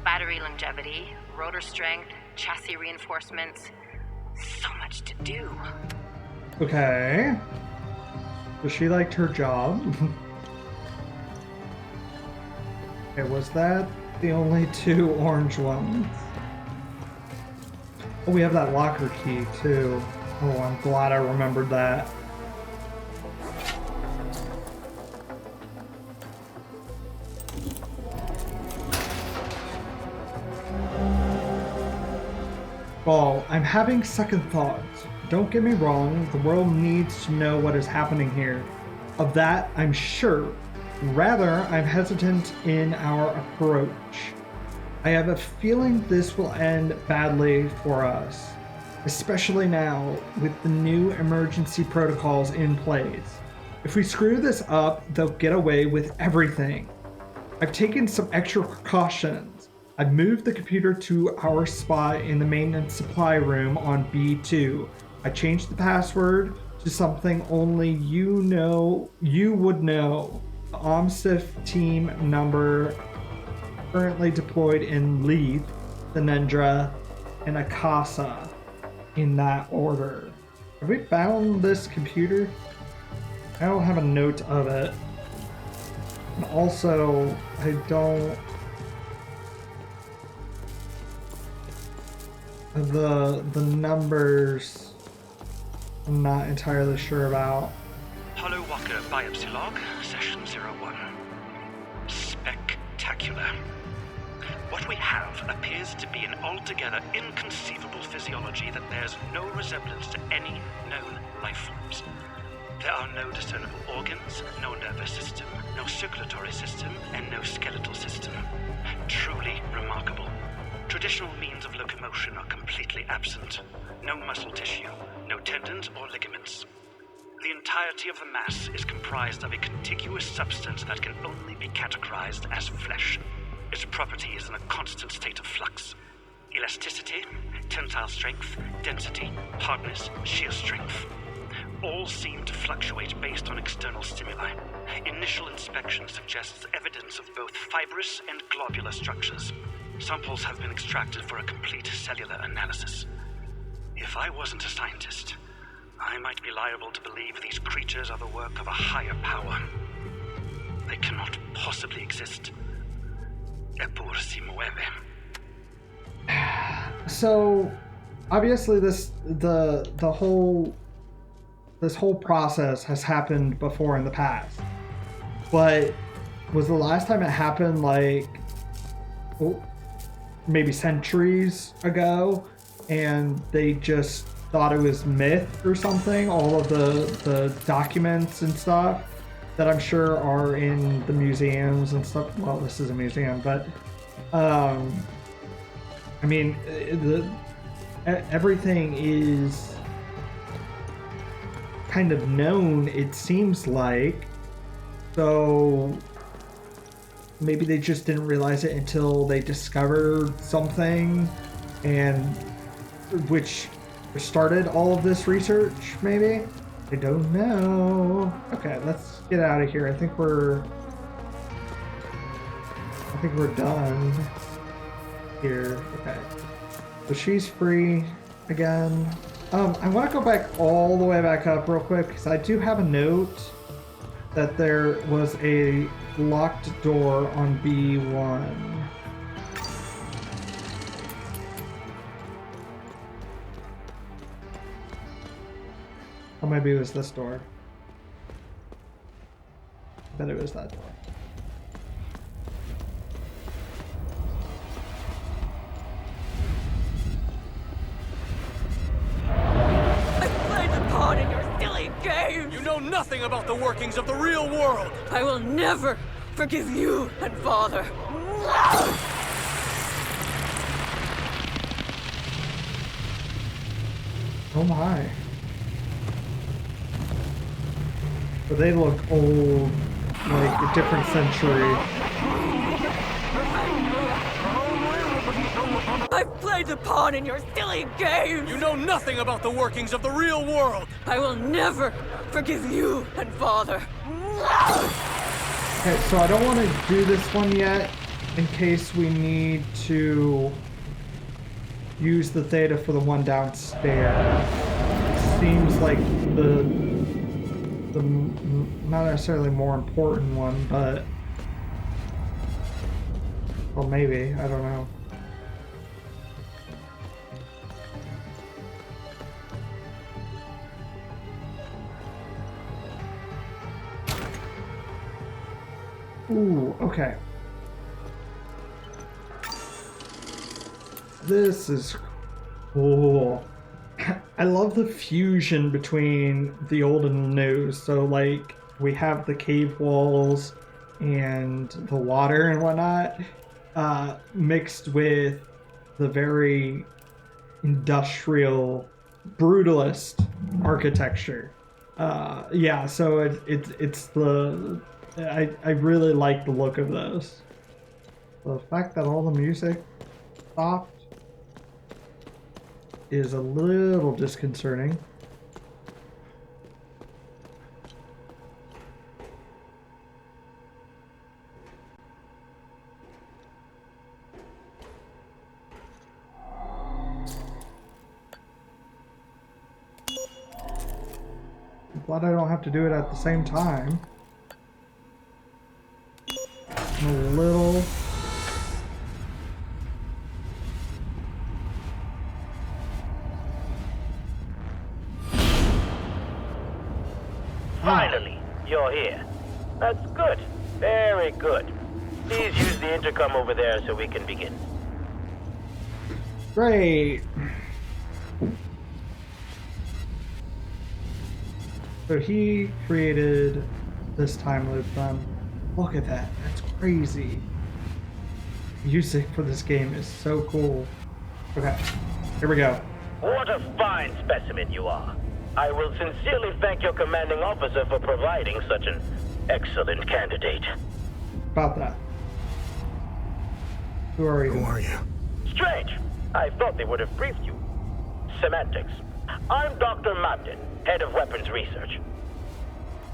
Battery longevity, rotor strength, chassis reinforcements. So much to do. Okay. So she liked her job. Okay, was that the only two orange ones? Oh, we have that locker key too. Oh, I'm glad I remembered that. Well, I'm having second thoughts. Don't get me wrong, the world needs to know what is happening here. Of that, I'm sure. Rather, I'm hesitant in our approach. I have a feeling this will end badly for us, especially now with the new emergency protocols in place. If we screw this up, they'll get away with everything. I've taken some extra precautions. I've moved the computer to our spot in the maintenance supply room on B2. I changed the password to something only you would know. The OMSIF team number currently deployed in Leith, Thenendra, and Akasa in that order. Have we found this computer? I don't have a note of it. And also, I don't... The numbers I'm not entirely sure about. Hollow Walker biopsy log, session 01. Spectacular. What we have appears to be an altogether inconceivable physiology that bears no resemblance to any known life forms. There are no discernible organs, no nervous system, no circulatory system, and no skeletal system. Truly remarkable. Traditional means of locomotion are completely absent. No muscle tissue, no tendons or ligaments. The entirety of the mass is comprised of a contiguous substance that can only be categorized as flesh. Its property is in a constant state of flux. Elasticity, tensile strength, density, hardness, shear strength. All seem to fluctuate based on external stimuli. Initial inspection suggests evidence of both fibrous and globular structures. Samples have been extracted for a complete cellular analysis. If I wasn't a scientist, I might be liable to believe these creatures are the work of a higher power. They cannot possibly exist. Eppur si muove. So, obviously, this whole process has happened before in the past, but was the last time it happened like maybe centuries ago, and they just thought it was myth or something? All of the documents and stuff that I'm sure are in the museums and stuff. Well, this is a museum, but I mean, everything is kind of known, it seems like. So maybe they just didn't realize it until they discovered something, and which started all of this research, maybe? I don't know. Okay, let's get out of here. I think we're done here. Okay. So she's free again. I want to go back all the way back up real quick, because I do have a note that there was a locked door on B1. Or maybe it was this door. I bet it was that door. You know nothing about the workings of the real world! I will never forgive you and Father. Oh my. But they look old, like a different century. I've played the pawn in your silly game! You know nothing about the workings of the real world! I will never forgive you and Father. Okay, so I don't want to do this one yet, in case we need to use the theta for the one downstairs. It seems like the not necessarily more important one, but well, maybe, I don't know. Ooh, okay. This is cool. I love the fusion between the old and the new. So, like, we have the cave walls and the water and whatnot, mixed with the very industrial, brutalist architecture. Yeah, so it's the... I really like the look of those. The fact that all the music stopped is a little disconcerting. I'm glad I don't have to do it at the same time. A little. Finally, you're here. That's good. Very good. Please use the intercom over there so we can begin. Great. So he created this time loop then. Look at that. That's crazy. Music for this game is so cool. Okay, here we go. What a fine specimen you are. I will sincerely thank your commanding officer for providing such an excellent candidate. About that. Who are you? Who are you? Strange. I thought they would have briefed you. Semantics. I'm Dr. Mabden, head of weapons research.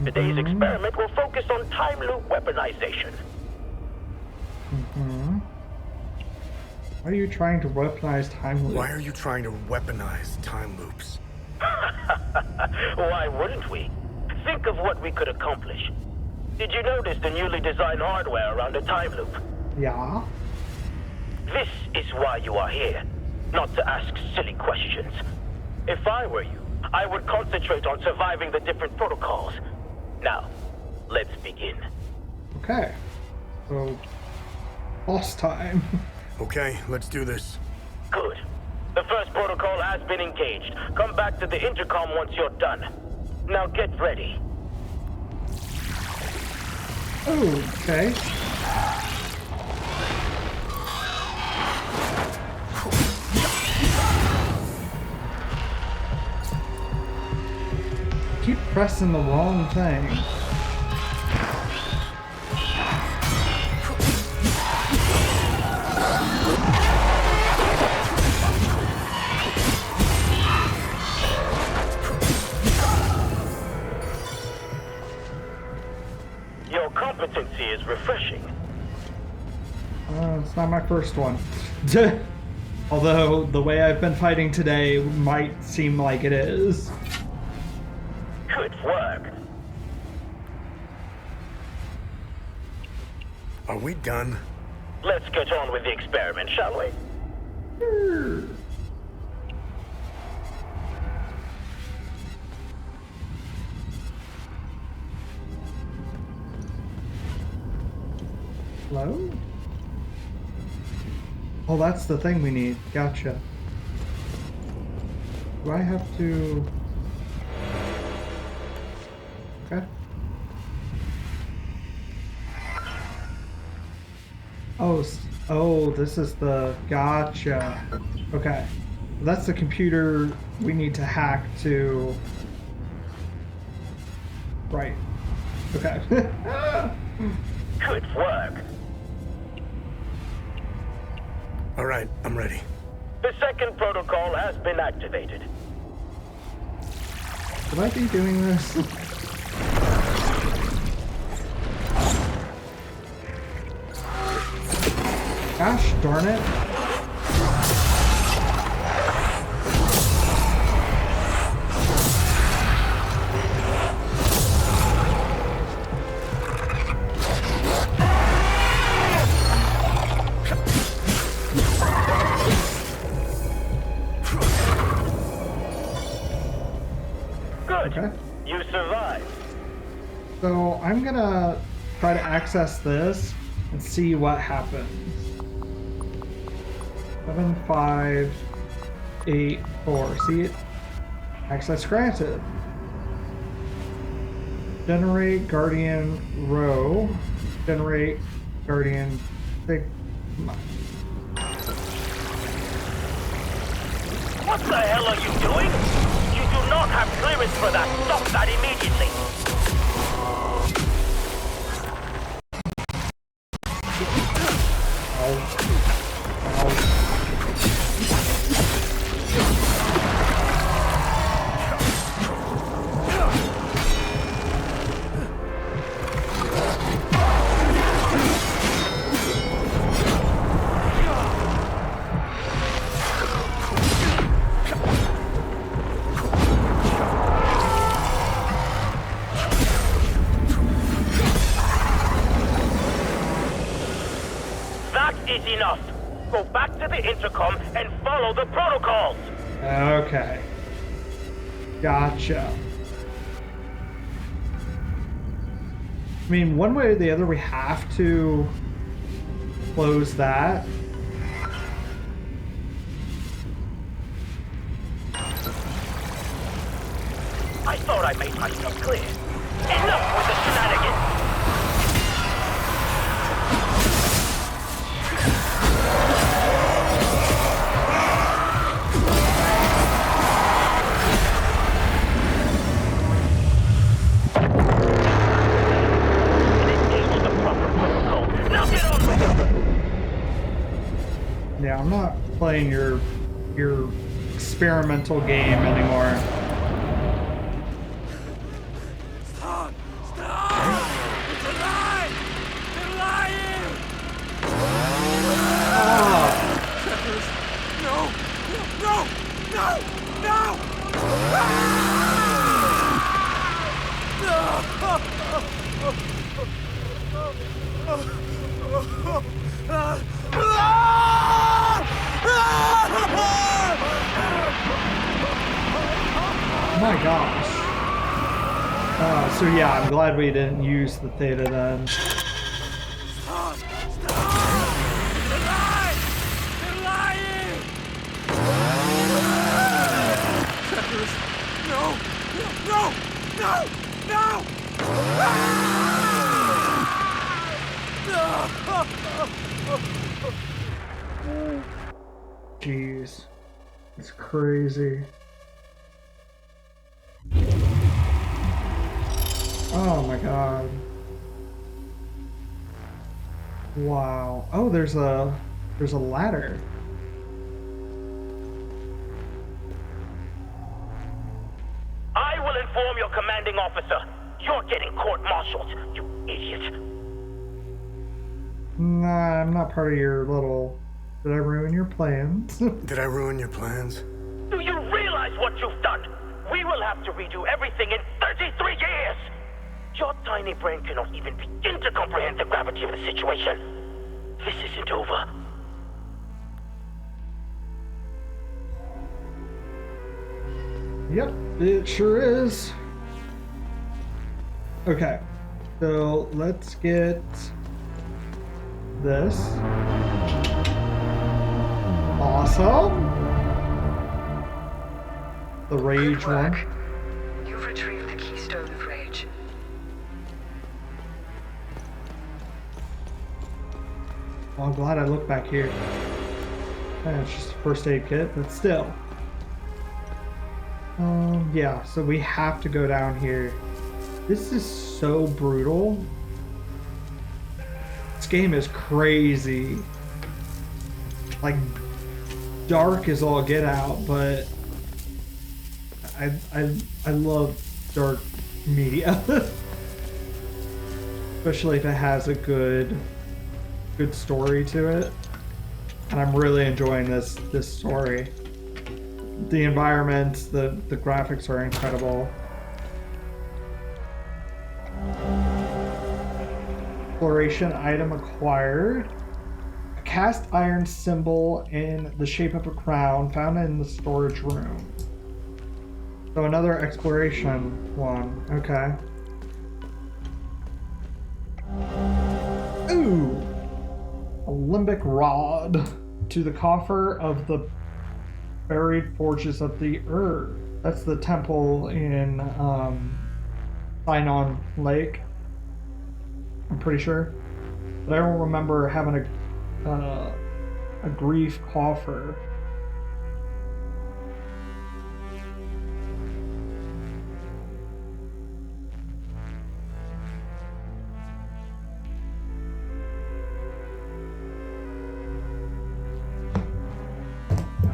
Today's experiment will focus on time loop weaponization. Why are you trying to weaponize time loops? Why are you trying to weaponize time loops? think of what we could accomplish. Did you notice the newly designed hardware around the time loop? Yeah. This is why you are here, not to ask silly questions. If I were you, I would concentrate on surviving the different protocols. Now, let's begin. Okay. So, boss time. Okay, let's do this. Good. The first protocol has been engaged. Come back to the intercom once you're done. Now get ready. Okay. Keep pressing the wrong thing. Your competency is refreshing. It's not my first one. Although the way I've been fighting today might seem like it is. Good work. Are we done? Let's get on with the experiment, shall we? Hello? Oh, that's the thing we need. Gotcha. Do I have to... Okay. Oh, this is the... Gotcha. Okay. That's the computer we need to hack to... Right. Okay. Good work. All right, I'm ready. The second protocol has been activated. Should I be doing this? Gosh darn it. Okay. You survived. So I'm gonna try to access this and see what happens. 7, 5, 8, 4. See it? Access granted. Generate Guardian row. Generate Guardian Sigma. What the hell are you doing? You do not have clearance for that. Stop that immediately. Enough. Go back to the intercom and follow the protocols. Okay. Gotcha. I mean, one way or the other, we have to close that. I thought I made myself clear. Enough with the shenanigans. Yeah, I'm not playing your experimental game anymore. Stop! Stop! It's alive! They're lying! No! No! No! No! Ah! My gosh. So yeah, I'm glad we didn't use the theta then. Stop! Stop! They're lying! They're lying! Crackers! No! No! No! No! No! Jeez. It's crazy. Oh my god. Wow. Oh, there's a ladder. I will inform your commanding officer. You're getting court-martialed, you idiot. Nah, I'm not part of your little... Did I ruin your plans? Did I ruin your plans? Do you realize what you've done? We will have to redo everything in 33 years! Your tiny brain cannot even begin to comprehend the gravity of the situation. This isn't over. Yep, it sure is. Okay, so let's get this. Awesome. The rage one. You've retrieved the keystone of rage. Well, I'm glad I looked back here. It's just a first aid kit, but still. Yeah, so we have to go down here. This is so brutal. This game is crazy. Like, dark is all get out, but I love dark media. Especially if it has a good story to it. And I'm really enjoying this story. The environments, the graphics are incredible. Exploration item acquired. A cast iron symbol in the shape of a crown found in the storage room. So another exploration one. Okay. Ooh! A limbic rod to the coffer of the buried forges of the earth. That's the temple in Sinon Lake. I'm pretty sure. But I don't remember having a grief coffer.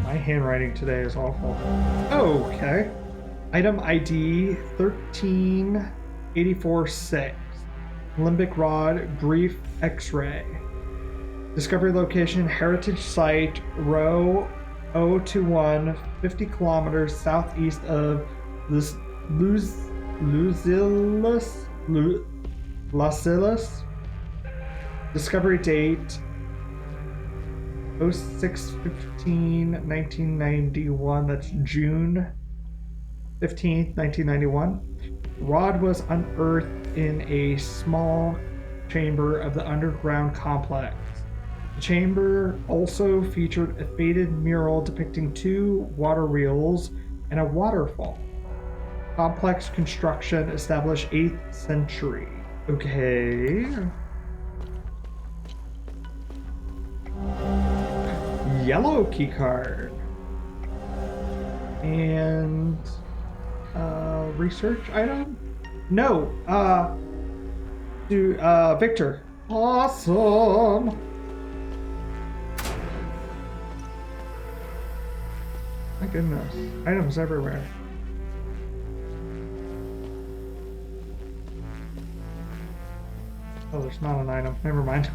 My handwriting today is awful. Oh, okay. Item ID 13846. Limbic Rod Grief X-Ray. Discovery location Heritage Site, row 021, 50 kilometers southeast of Lasilis. Discovery date 06/15/1991. That's June 15th, 1991. Rod was unearthed in a small chamber of the underground complex. The chamber also featured a faded mural depicting 2 water wheels and a waterfall. Complex construction established 8th century. Okay. Yellow key card. And research item? No. To Victor. Awesome. My goodness. Items everywhere. Oh, there's not an item. Never mind.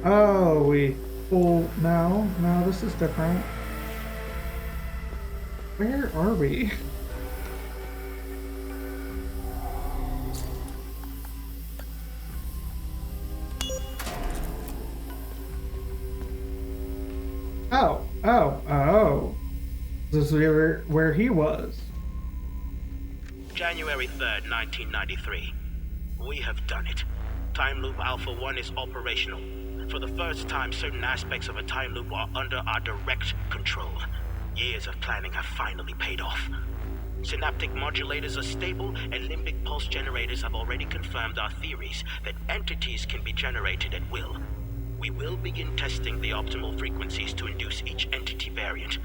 Oh, we pull now. No, this is different. Where are we? Oh. This is where he was. January 3rd, 1993. We have done it. Time Loop Alpha 1 is operational. For the first time, certain aspects of a time loop are under our direct control. Years of planning have finally paid off. Synaptic modulators are stable, and limbic pulse generators have already confirmed our theories that entities can be generated at will. We will begin testing the optimal frequencies to induce each entity variant.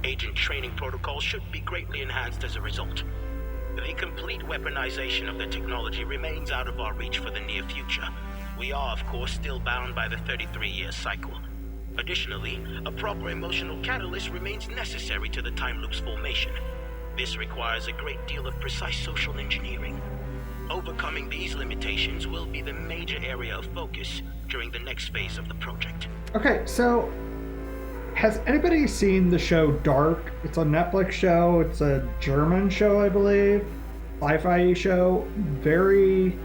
Agent training protocols should be greatly enhanced as a result. The complete weaponization of the technology remains out of our reach for the near future. We are, of course, still bound by the 33-year cycle. Additionally, a proper emotional catalyst remains necessary to the time loop's formation. This requires a great deal of precise social engineering. Overcoming these limitations will be the major area of focus during the next phase of the project. Okay, so has anybody seen the show Dark? It's a Netflix show. It's a German show, I believe. Sci-fi show. Very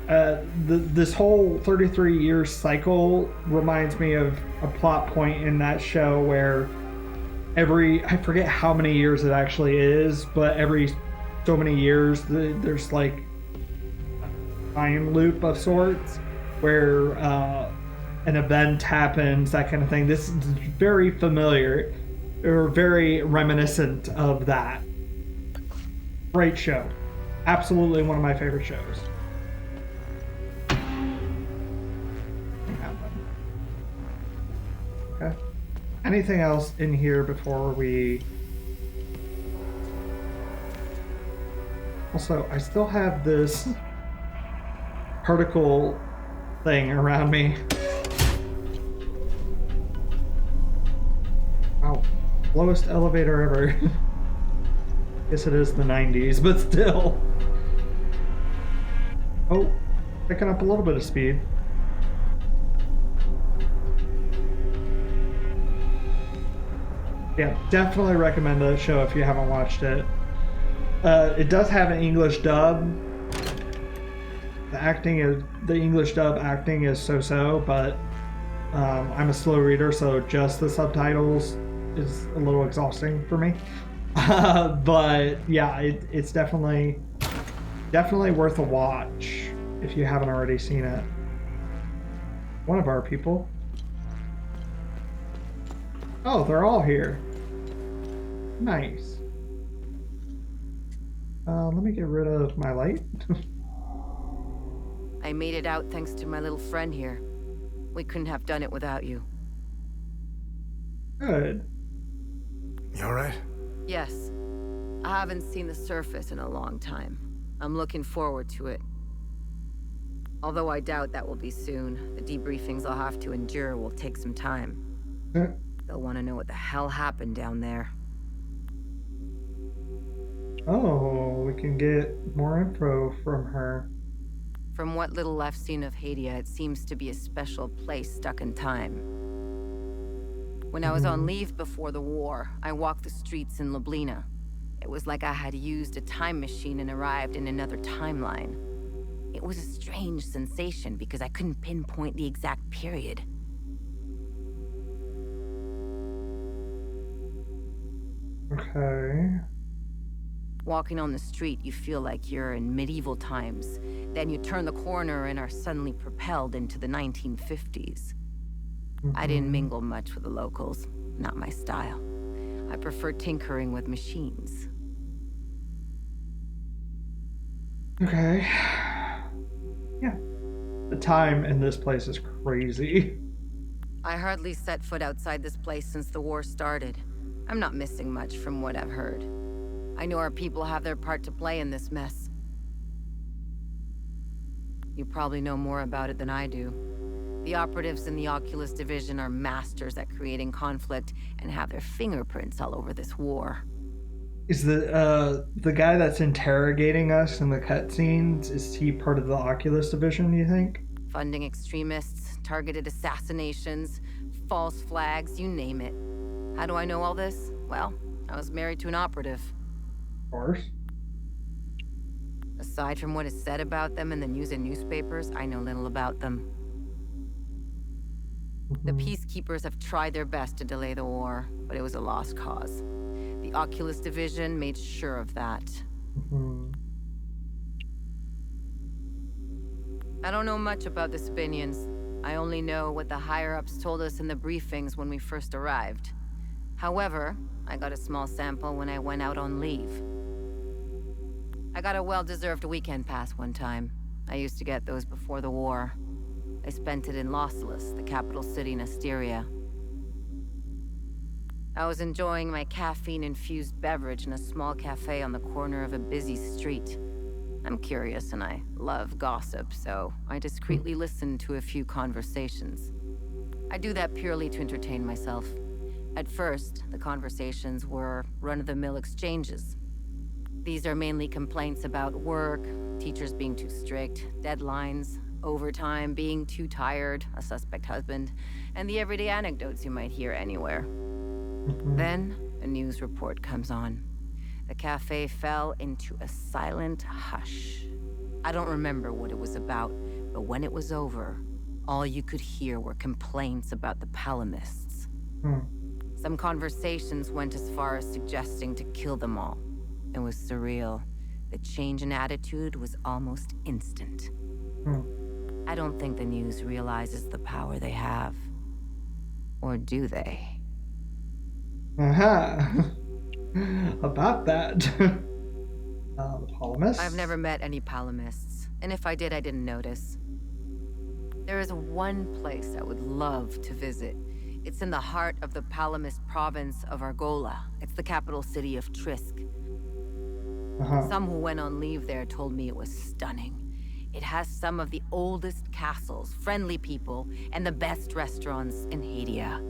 this whole 33-year cycle reminds me of a plot point in that show where I forget how many years it actually is, but every so many years there's like a time loop of sorts where an event happens, that kind of thing. This is very familiar or very reminiscent of that. Great show. Absolutely one of my favorite shows. Okay. Anything else in here before we... Also, I still have this particle thing around me. Wow. Lowest elevator ever. Guess it is the 90s, but still. Oh, picking up a little bit of speed. Yeah, definitely recommend the show if you haven't watched it. It does have an English dub. The English dub acting is so-so, but I'm a slow reader, so just the subtitles is a little exhausting for me. But yeah, it's definitely worth a watch if you haven't already seen it. One of our people. Oh, they're all here. Nice. Let me get rid of my light. I made it out thanks to my little friend here. We couldn't have done it without you. Good. You alright? Yes. I haven't seen the surface in a long time. I'm looking forward to it. Although I doubt that will be soon. The debriefings I'll have to endure will take some time. They'll want to know what the hell happened down there. Oh, we can get more info from her. From what little I've seen of Hadia, it seems to be a special place stuck in time. When I was on leave before the war, I walked the streets in Lublina. It was like I had used a time machine and arrived in another timeline. It was a strange sensation because I couldn't pinpoint the exact period. Okay. Walking on the street, you feel like you're in medieval times. Then you turn the corner and are suddenly propelled into the 1950s. I didn't mingle much with the locals. Not my style. I prefer tinkering with machines. Okay. Yeah. The time in this place is crazy. I hardly set foot outside this place since the war started. I'm not missing much from what I've heard. I know our people have their part to play in this mess. You probably know more about it than I do. The operatives in the Oculus division are masters at creating conflict and have their fingerprints all over this war. Is the guy that's interrogating us in the cutscenes, is he part of the Oculus division, you think? Funding extremists, targeted assassinations, false flags, you name it. How do I know all this? Well, I was married to an operative. Of course. Aside from what is said about them in the news and newspapers, I know little about them. The peacekeepers have tried their best to delay the war, but it was a lost cause. The Oculus Division made sure of that. I don't know much about the Sabinians. I only know what the higher-ups told us in the briefings when we first arrived. However, I got a small sample when I went out on leave. I got a well-deserved weekend pass one time. I used to get those before the war. I spent it in Lausulus, the capital city in Asteria. I was enjoying my caffeine-infused beverage in a small cafe on the corner of a busy street. I'm curious and I love gossip, so I discreetly listened to a few conversations. I do that purely to entertain myself. At first, the conversations were run-of-the-mill exchanges. These are mainly complaints about work, teachers being too strict, deadlines, overtime, being too tired, a suspect husband, and the everyday anecdotes you might hear anywhere. Then, a news report comes on. The cafe fell into a silent hush. I don't remember what it was about, but when it was over, all you could hear were complaints about the Palamists. Some conversations went as far as suggesting to kill them all. It was surreal. The change in attitude was almost instant. I don't think the news realizes the power they have. Or do they? About that. The Palamists? I've never met any Palamists, and if I did, I didn't notice. There is one place I would love to visit. It's in the heart of the Palamist province of Argola. It's the capital city of Trisk. Some who went on leave there told me it was stunning. It has some of the oldest castles, friendly people, and the best restaurants in Hadia.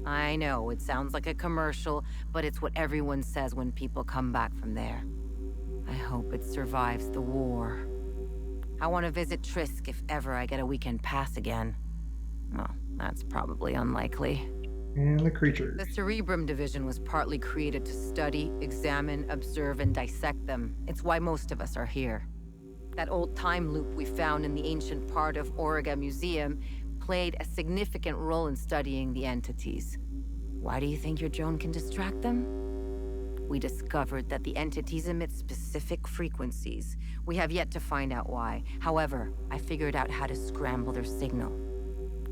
I know, it sounds like a commercial, but it's what everyone says when people come back from there. I hope it survives the war. I want to visit Trisk if ever I get a weekend pass again. Well, that's probably unlikely. And the creatures. The Cerebrum Division was partly created to study, examine, observe, and dissect them. It's why most of us are here. That old time loop we found in the ancient part of Auriga Museum played a significant role in studying the entities. Why do you think your drone can distract them? We discovered that the entities emit specific frequencies. We have yet to find out why. However, I figured out how to scramble their signal.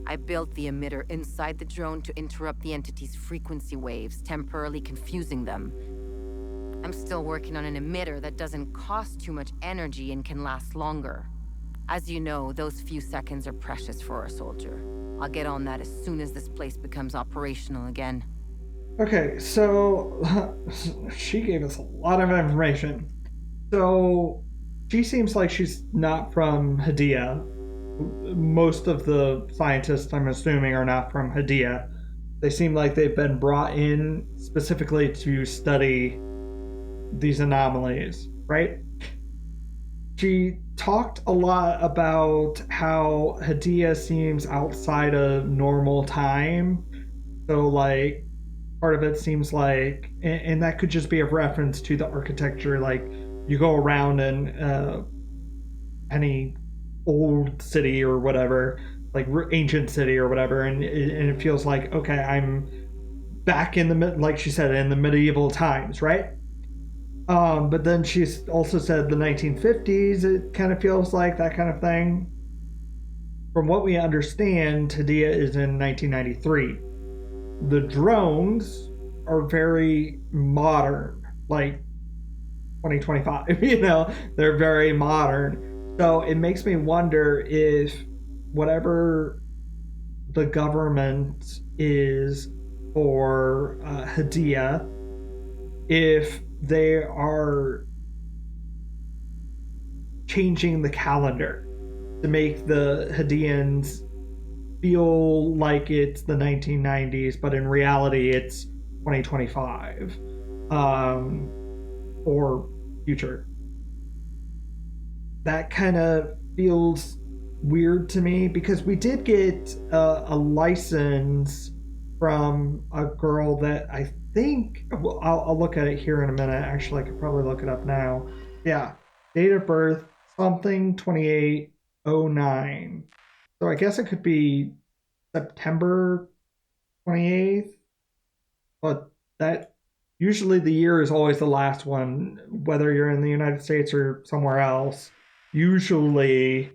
I built the emitter inside the drone to interrupt the entity's frequency waves, temporarily confusing them. I'm still working on an emitter that doesn't cost too much energy and can last longer. As you know, those few seconds are precious for a soldier. I'll get on that as soon as this place becomes operational again. Okay, so she gave us a lot of information. So she seems like she's not from Hadia. Most of the scientists, I'm assuming, are not from Hadia. They seem like they've been brought in specifically to study these anomalies, right? She talked a lot about how Hadia seems outside of normal time. So, like, part of it seems like, and that could just be a reference to the architecture. Like, you go around in any old city or whatever, like ancient city or whatever, and it feels like, okay, I'm back in the, like she said, in the medieval times, right? But then she's also said the 1950s, it kind of feels like that kind of thing. From what we understand, Hadia is in 1993. The drones are very modern, like 2025, you know, they're very modern. So it makes me wonder if whatever the government is for Hadia, if they are changing the calendar to make the Hadians feel like it's the 1990s, but in reality it's 2025 or future. That kind of feels weird to me because we did get a license from a girl that I think, well, I'll look at it here in a minute. Actually, I could probably look it up now. Yeah, date of birth, something 2809. So I guess it could be September 28th, but that usually the year is always the last one, whether you're in the United States or somewhere else. Usually,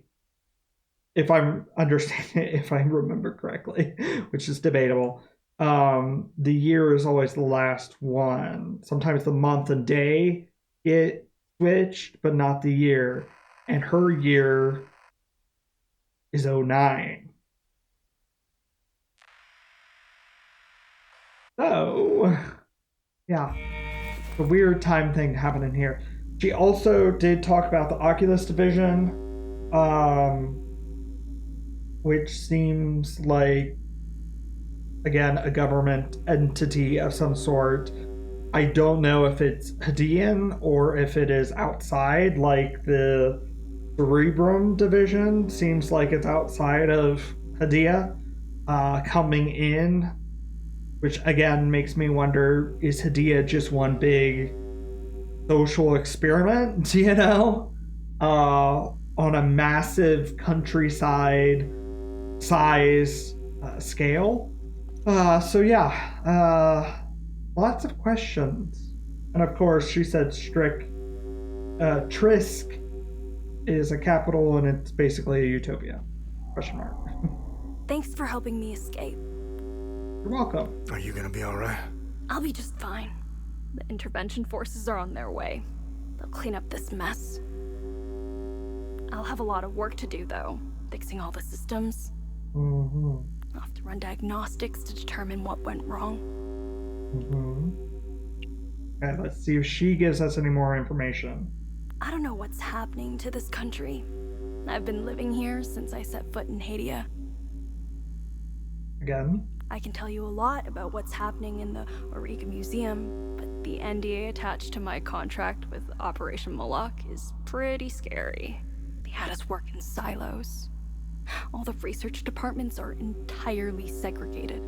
if I'm understanding, if I remember correctly, which is debatable, the year is always the last one. Sometimes the month and day get switched, but not the year. And her year is 09. So, yeah, a weird time thing happening here. She also did talk about the Oculus division, which seems like, again, a government entity of some sort. I don't know if it's Hadean or if it is outside, like the Cerebrum division seems like it's outside of Hadia, coming in, which again makes me wonder, is Hadia just one big social experiment, on a massive countryside size scale? So yeah, lots of questions. And of course, she said Trisk is a capital and it's basically a utopia. Question mark. Thanks for helping me escape. You're welcome. Are you gonna be alright? I'll be just fine. The intervention forces are on their way. They'll clean up this mess. I'll have a lot of work to do, though, fixing all the systems. Mm-hmm. I'll have to run diagnostics to determine what went wrong. Mm-hmm. Okay, let's see if she gives us any more information. I don't know what's happening to this country. I've been living here since I set foot in Hadia. Again? I can tell you a lot about what's happening in the Auriga Museum, but the NDA attached to my contract with Operation Moloch is pretty scary. They had us work in silos. All the research departments are entirely segregated.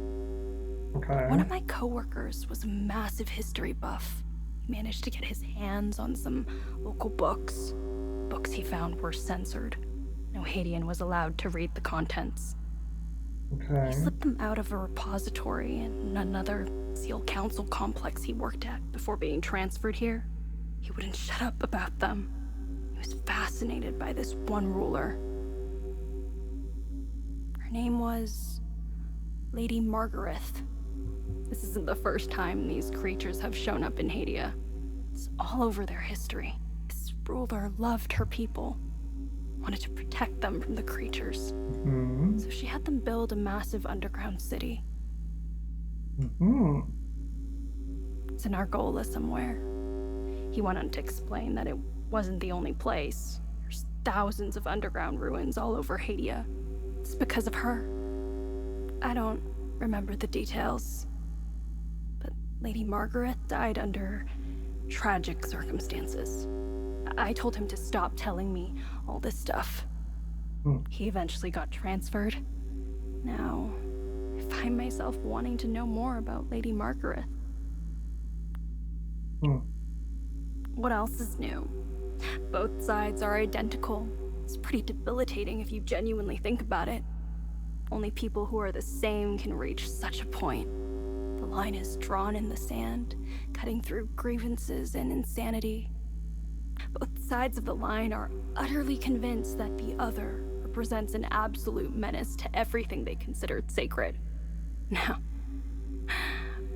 Okay. One of my coworkers was a massive history buff. He managed to get his hands on some local books. Books he found were censored. No Haitian was allowed to read the contents. Okay. He slipped them out of a repository in another SEAL Council complex he worked at before being transferred here. He wouldn't shut up about them. He was fascinated by this one ruler. Her name was Lady Margareth. This isn't the first time these creatures have shown up in Hadia. It's all over their history. This ruler loved her people, wanted to protect them from the creatures. Mm-hmm. So she had them build a massive underground city. Mm-hmm. It's in Argola somewhere. He went on to explain that it wasn't the only place. There's thousands of underground ruins all over Hadia. It's because of her. I don't remember the details. But Lady Margaret died under tragic circumstances. I told him to stop telling me all this stuff. He eventually got transferred. Now, I find myself wanting to know more about Lady Margaret. What else is new? Both sides are identical. It's pretty debilitating if you genuinely think about it. Only people who are the same can reach such a point. The line is drawn in the sand, cutting through grievances and insanity. Both sides of the line are utterly convinced that the other represents an absolute menace to everything they considered sacred. Now,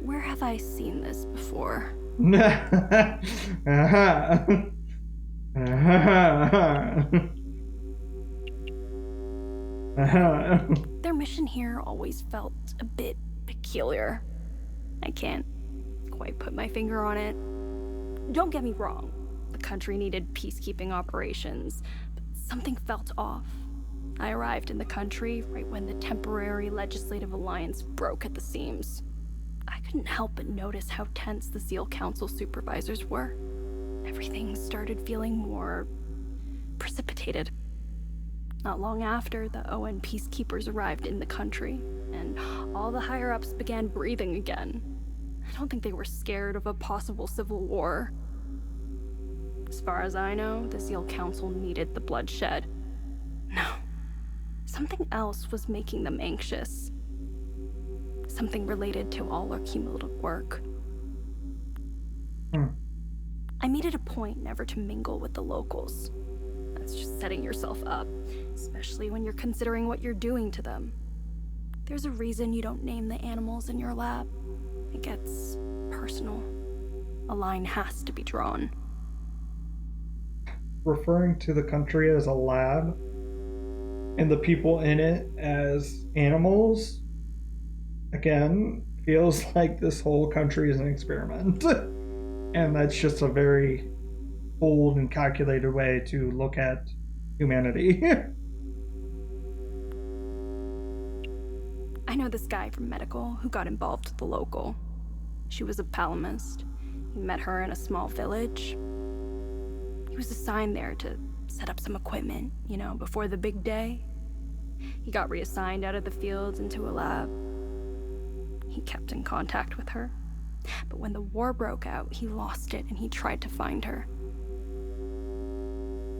where have I seen this before? Their mission here always felt a bit peculiar. I can't quite put my finger on it. Don't get me wrong. The country needed peacekeeping operations, but something felt off. I arrived in the country right when the temporary legislative alliance broke at the seams. I couldn't help but notice how tense the SEAL Council supervisors were. Everything started feeling more precipitated. Not long after, the ON peacekeepers arrived in the country, and all the higher-ups began breathing again. I don't think they were scared of a possible civil war. As far as I know, the SEAL Council needed the bloodshed. No. Something else was making them anxious. Something related to all our cumulative work. Hmm. I made it a point never to mingle with the locals. That's just setting yourself up, especially when you're considering what you're doing to them. There's a reason you don't name the animals in your lab. It gets personal. A line has to be drawn. Referring to the country as a lab and the people in it as animals, again, feels like this whole country is an experiment. And that's just a very bold and calculated way to look at humanity. I know this guy from medical who got involved with the local. She was a palamist. He met her in a small village. He was assigned there to set up some equipment, before the big day. He got reassigned out of the fields into a lab. He kept in contact with her. But when the war broke out, he lost it and he tried to find her.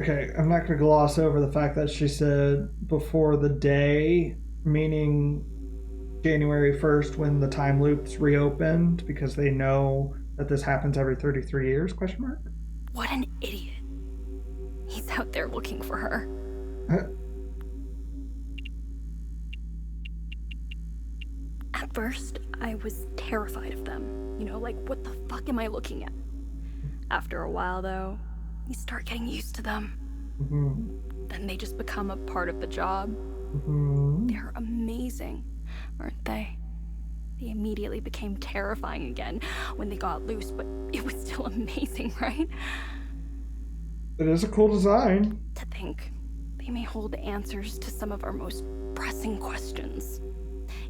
Okay, I'm not going to gloss over the fact that she said before the day, meaning January 1st when the time loops reopened, because they know that this happens every 33 years, question mark? What an idiot. He's out there looking for her. At first, I was terrified of them. What the fuck am I looking at? After a while, though, you start getting used to them. Mm-hmm. Then they just become a part of the job. Mm-hmm. They're amazing, aren't they? They immediately became terrifying again when they got loose, but it was still amazing, right? It is a cool design. To think they may hold answers to some of our most pressing questions.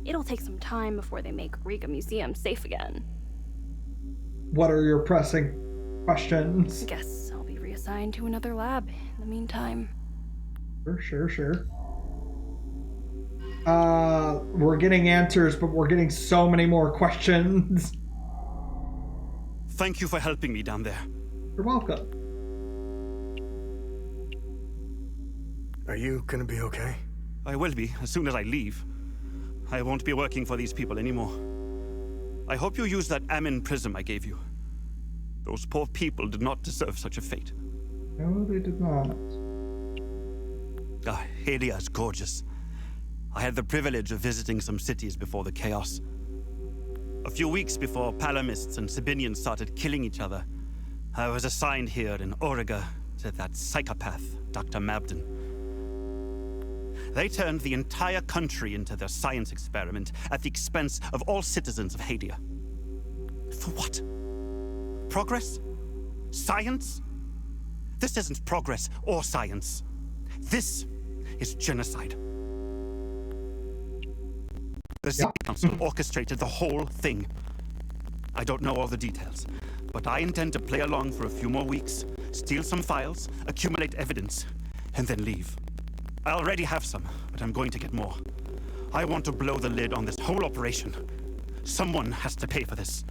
It'll take some time before they make Auriga Museum safe again. What are your pressing questions? Guess I'll be reassigned to another lab in the meantime. Sure. We're getting answers, but we're getting so many more questions. Thank you for helping me down there. You're welcome. Are you gonna be okay? I will be, as soon as I leave. I won't be working for these people anymore. I hope you use that Amin prism I gave you. Those poor people did not deserve such a fate. No, they did not. Hadia is gorgeous. I had the privilege of visiting some cities before the chaos. A few weeks before Palamists and Sabinians started killing each other, I was assigned here in Auriga to that psychopath, Dr. Mabden. They turned the entire country into their science experiment at the expense of all citizens of Hadia. For what? Progress? Science? This isn't progress or science. This is genocide. The City Council orchestrated the whole thing. I don't know all the details, but I intend to play along for a few more weeks, steal some files, accumulate evidence, and then leave. I already have some, but I'm going to get more. I want to blow the lid on this whole operation. Someone has to pay for this.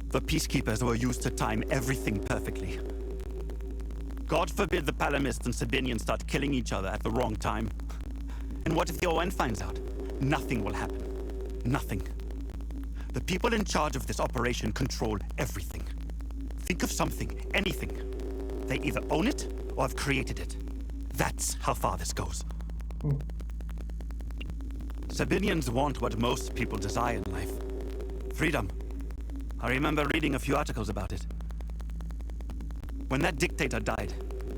The Peacekeepers were used to time everything perfectly. God forbid the Palamists and Sabinians start killing each other at the wrong time. And what if the ON finds out? Nothing will happen. Nothing. The people in charge of this operation control everything. Think of something, anything. They either own it or have created it. That's how far this goes. Sabinians want what most people desire in life. Freedom. I remember reading a few articles about it. When that dictator died,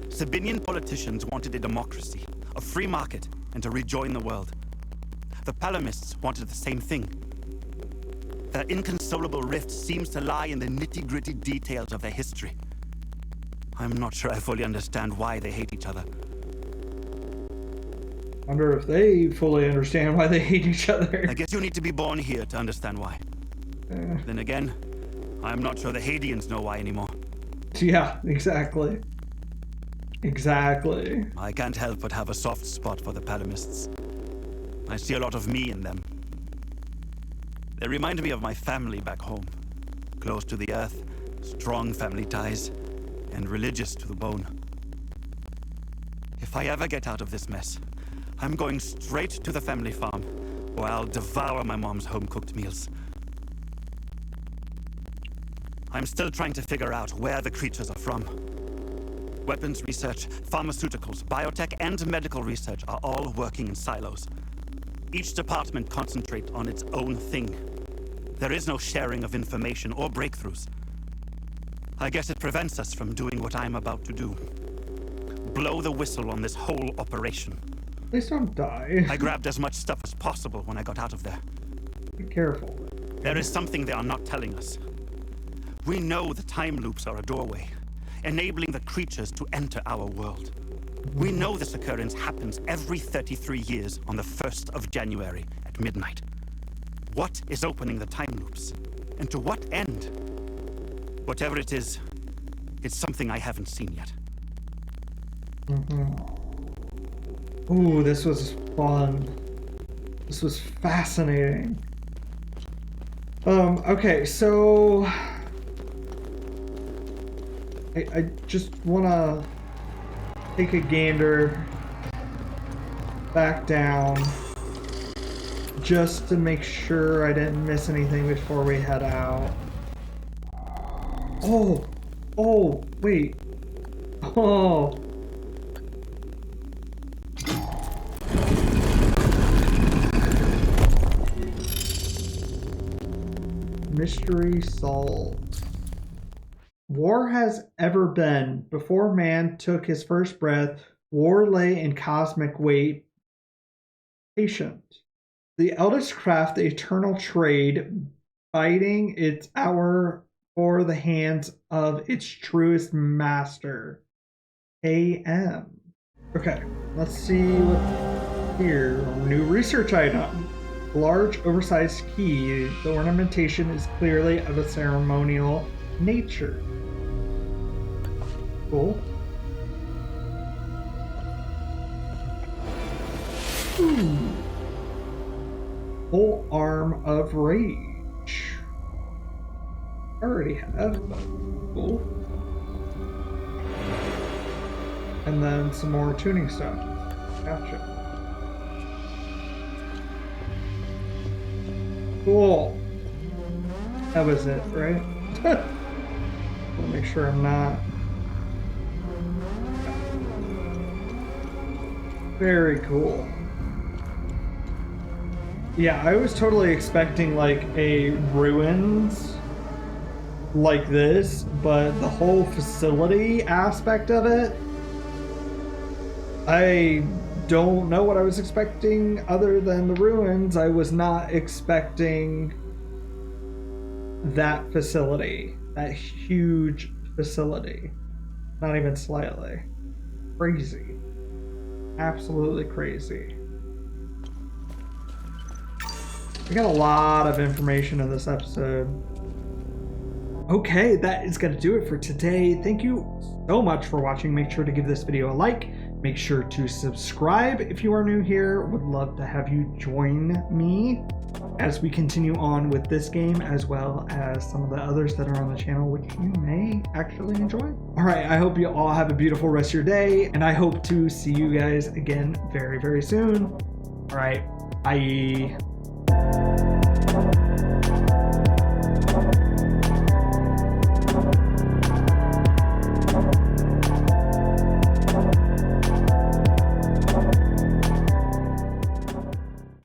Sabinian politicians wanted a democracy, a free market, and to rejoin the world. The Palamists wanted the same thing. Their inconsolable rift seems to lie in the nitty-gritty details of their history. I'm not sure I fully understand why they hate each other. Wonder if they fully understand why they hate each other. I guess you need to be born here to understand why. Then again, I'm not sure the Hadians know why anymore. Yeah, exactly. Exactly. I can't help but have a soft spot for the Palamists. I see a lot of me in them. They remind me of my family back home. Close to the earth, strong family ties, and religious to the bone. If I ever get out of this mess, I'm going straight to the family farm, or I'll devour my mom's home-cooked meals. I'm still trying to figure out where the creatures are from. Weapons research, pharmaceuticals, biotech, and medical research are all working in silos. Each department concentrates on its own thing. There is no sharing of information or breakthroughs. I guess it prevents us from doing what I'm about to do. Blow the whistle on this whole operation. Please don't die. I grabbed as much stuff as possible when I got out of there. Be careful. There is something they are not telling us. We know the time loops are a doorway, enabling the creatures to enter our world. We know this occurrence happens every 33 years on the 1st of January at midnight. What is opening the time loops? And to what end? Whatever it is, it's something I haven't seen yet. Ooh, this was fun. This was fascinating. Okay, so I just want to take a gander back down just to make sure I didn't miss anything before we head out. Oh, wait. Oh. Mystery solved. War has ever been. Before man took his first breath, war lay in cosmic wait. Patient. The eldest craft, the eternal trade, biding its hour for the hands of its truest master. AM. Okay, let's see what's here. New research item. Large, oversized key. The ornamentation is clearly of a ceremonial nature. Cool. Polearm of Rage. I already have. Cool. And then some more tuning stuff. Gotcha. Cool. That was it, right? I'll make sure I'm not. Very cool. Yeah, I was totally expecting like a ruins like this, but the whole facility aspect of it, I don't know what I was expecting other than the ruins. I was not expecting that facility, that huge facility. Not even slightly. Crazy. Absolutely crazy. We got a lot of information in this episode. Okay, that is going to do it for today. Thank you so much for watching. Make sure to give this video a like. Make sure to subscribe if you are new here. Would love to have you join me as we continue on with this game, as well as some of the others that are on the channel, which you may actually enjoy. All right, I hope you all have a beautiful rest of your day, and I hope to see you guys again very, very soon. All right, bye.